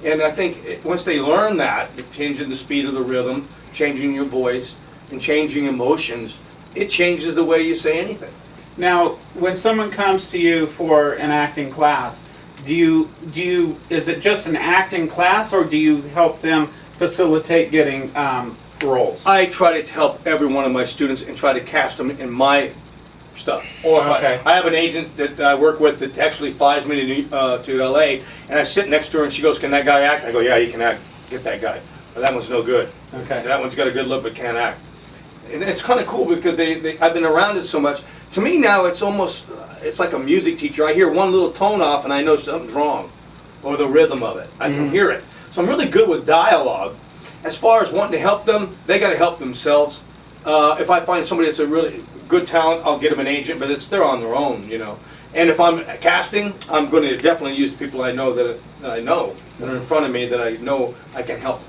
And I think once they learn that, changing the speed of the rhythm, changing your voice, and changing emotions, it changes the way you say anything. Now, when someone comes to you for an acting class, is it just an acting class, or do you help them facilitate getting roles? I try to help every one of my students and try to cast them in my stuff. Or if I have an agent that I work with that actually flies me to LA, and I sit next to her and she goes, "Can that guy act?" I go, "Yeah, he can act. Get that guy. But that one's no good. Okay. That one's got a good look but can't act." And it's kind of cool because I've been around it so much. To me now, it's almost it's like a music teacher. I hear one little tone off and I know something's wrong, or the rhythm of it. I can hear it. So I'm really good with dialogue. As far as wanting to help them, they got to help themselves. If I find somebody that's a really good talent, I'll get them an agent, but they're on their own, you know. And if I'm casting, I'm going to definitely use people I know that I know that are in front of me that I know I can help.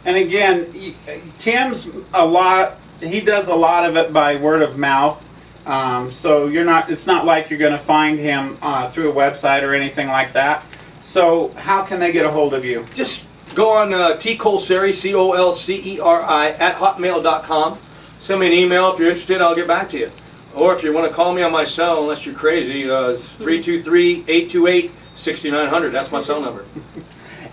And again, Tim's he does a lot of it by word of mouth. So it's not like you're going to find him through a website or anything like that. So how can they get a hold of you? Just go on Colceri, Colceri @hotmail.com. Send me an email if you're interested. I'll get back to you. Or if you want to call me on my cell, unless you're crazy, it's 323-828-6900. That's my cell number.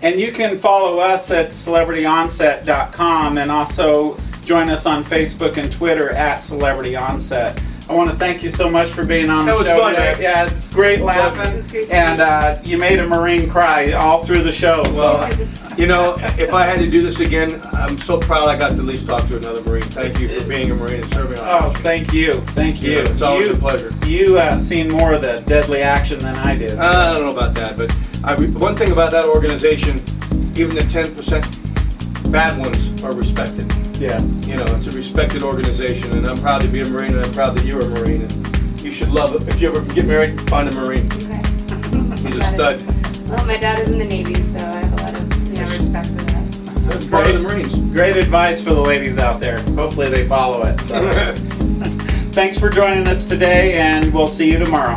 And you can follow us at celebrityonset.com and also join us on Facebook and Twitter at CelebrityOnset. I want to thank you so much for being on the show. That was fun, today. Yeah, it's great laughing. And you made a Marine cry all through the show. Well, you know, if I had to do this again, I'm so proud I got to at least talk to another Marine. Thank you for being a Marine and serving on our country. Thank you. Thank you. It's always a pleasure. You seen more of the deadly action than I did. I don't know about that, but one thing about that organization, even the 10% bad ones are respected. Yeah. You know, it's a respected organization, and I'm proud to be a Marine, and I'm proud that you're a Marine. And you should love it. If you ever get married, find a Marine. Okay. He's a stud. Well, my dad is in the Navy, so I have a lot of respect for that. That's part of the Marines. Great advice for the ladies out there. Hopefully they follow it. So. Thanks for joining us today, and we'll see you tomorrow.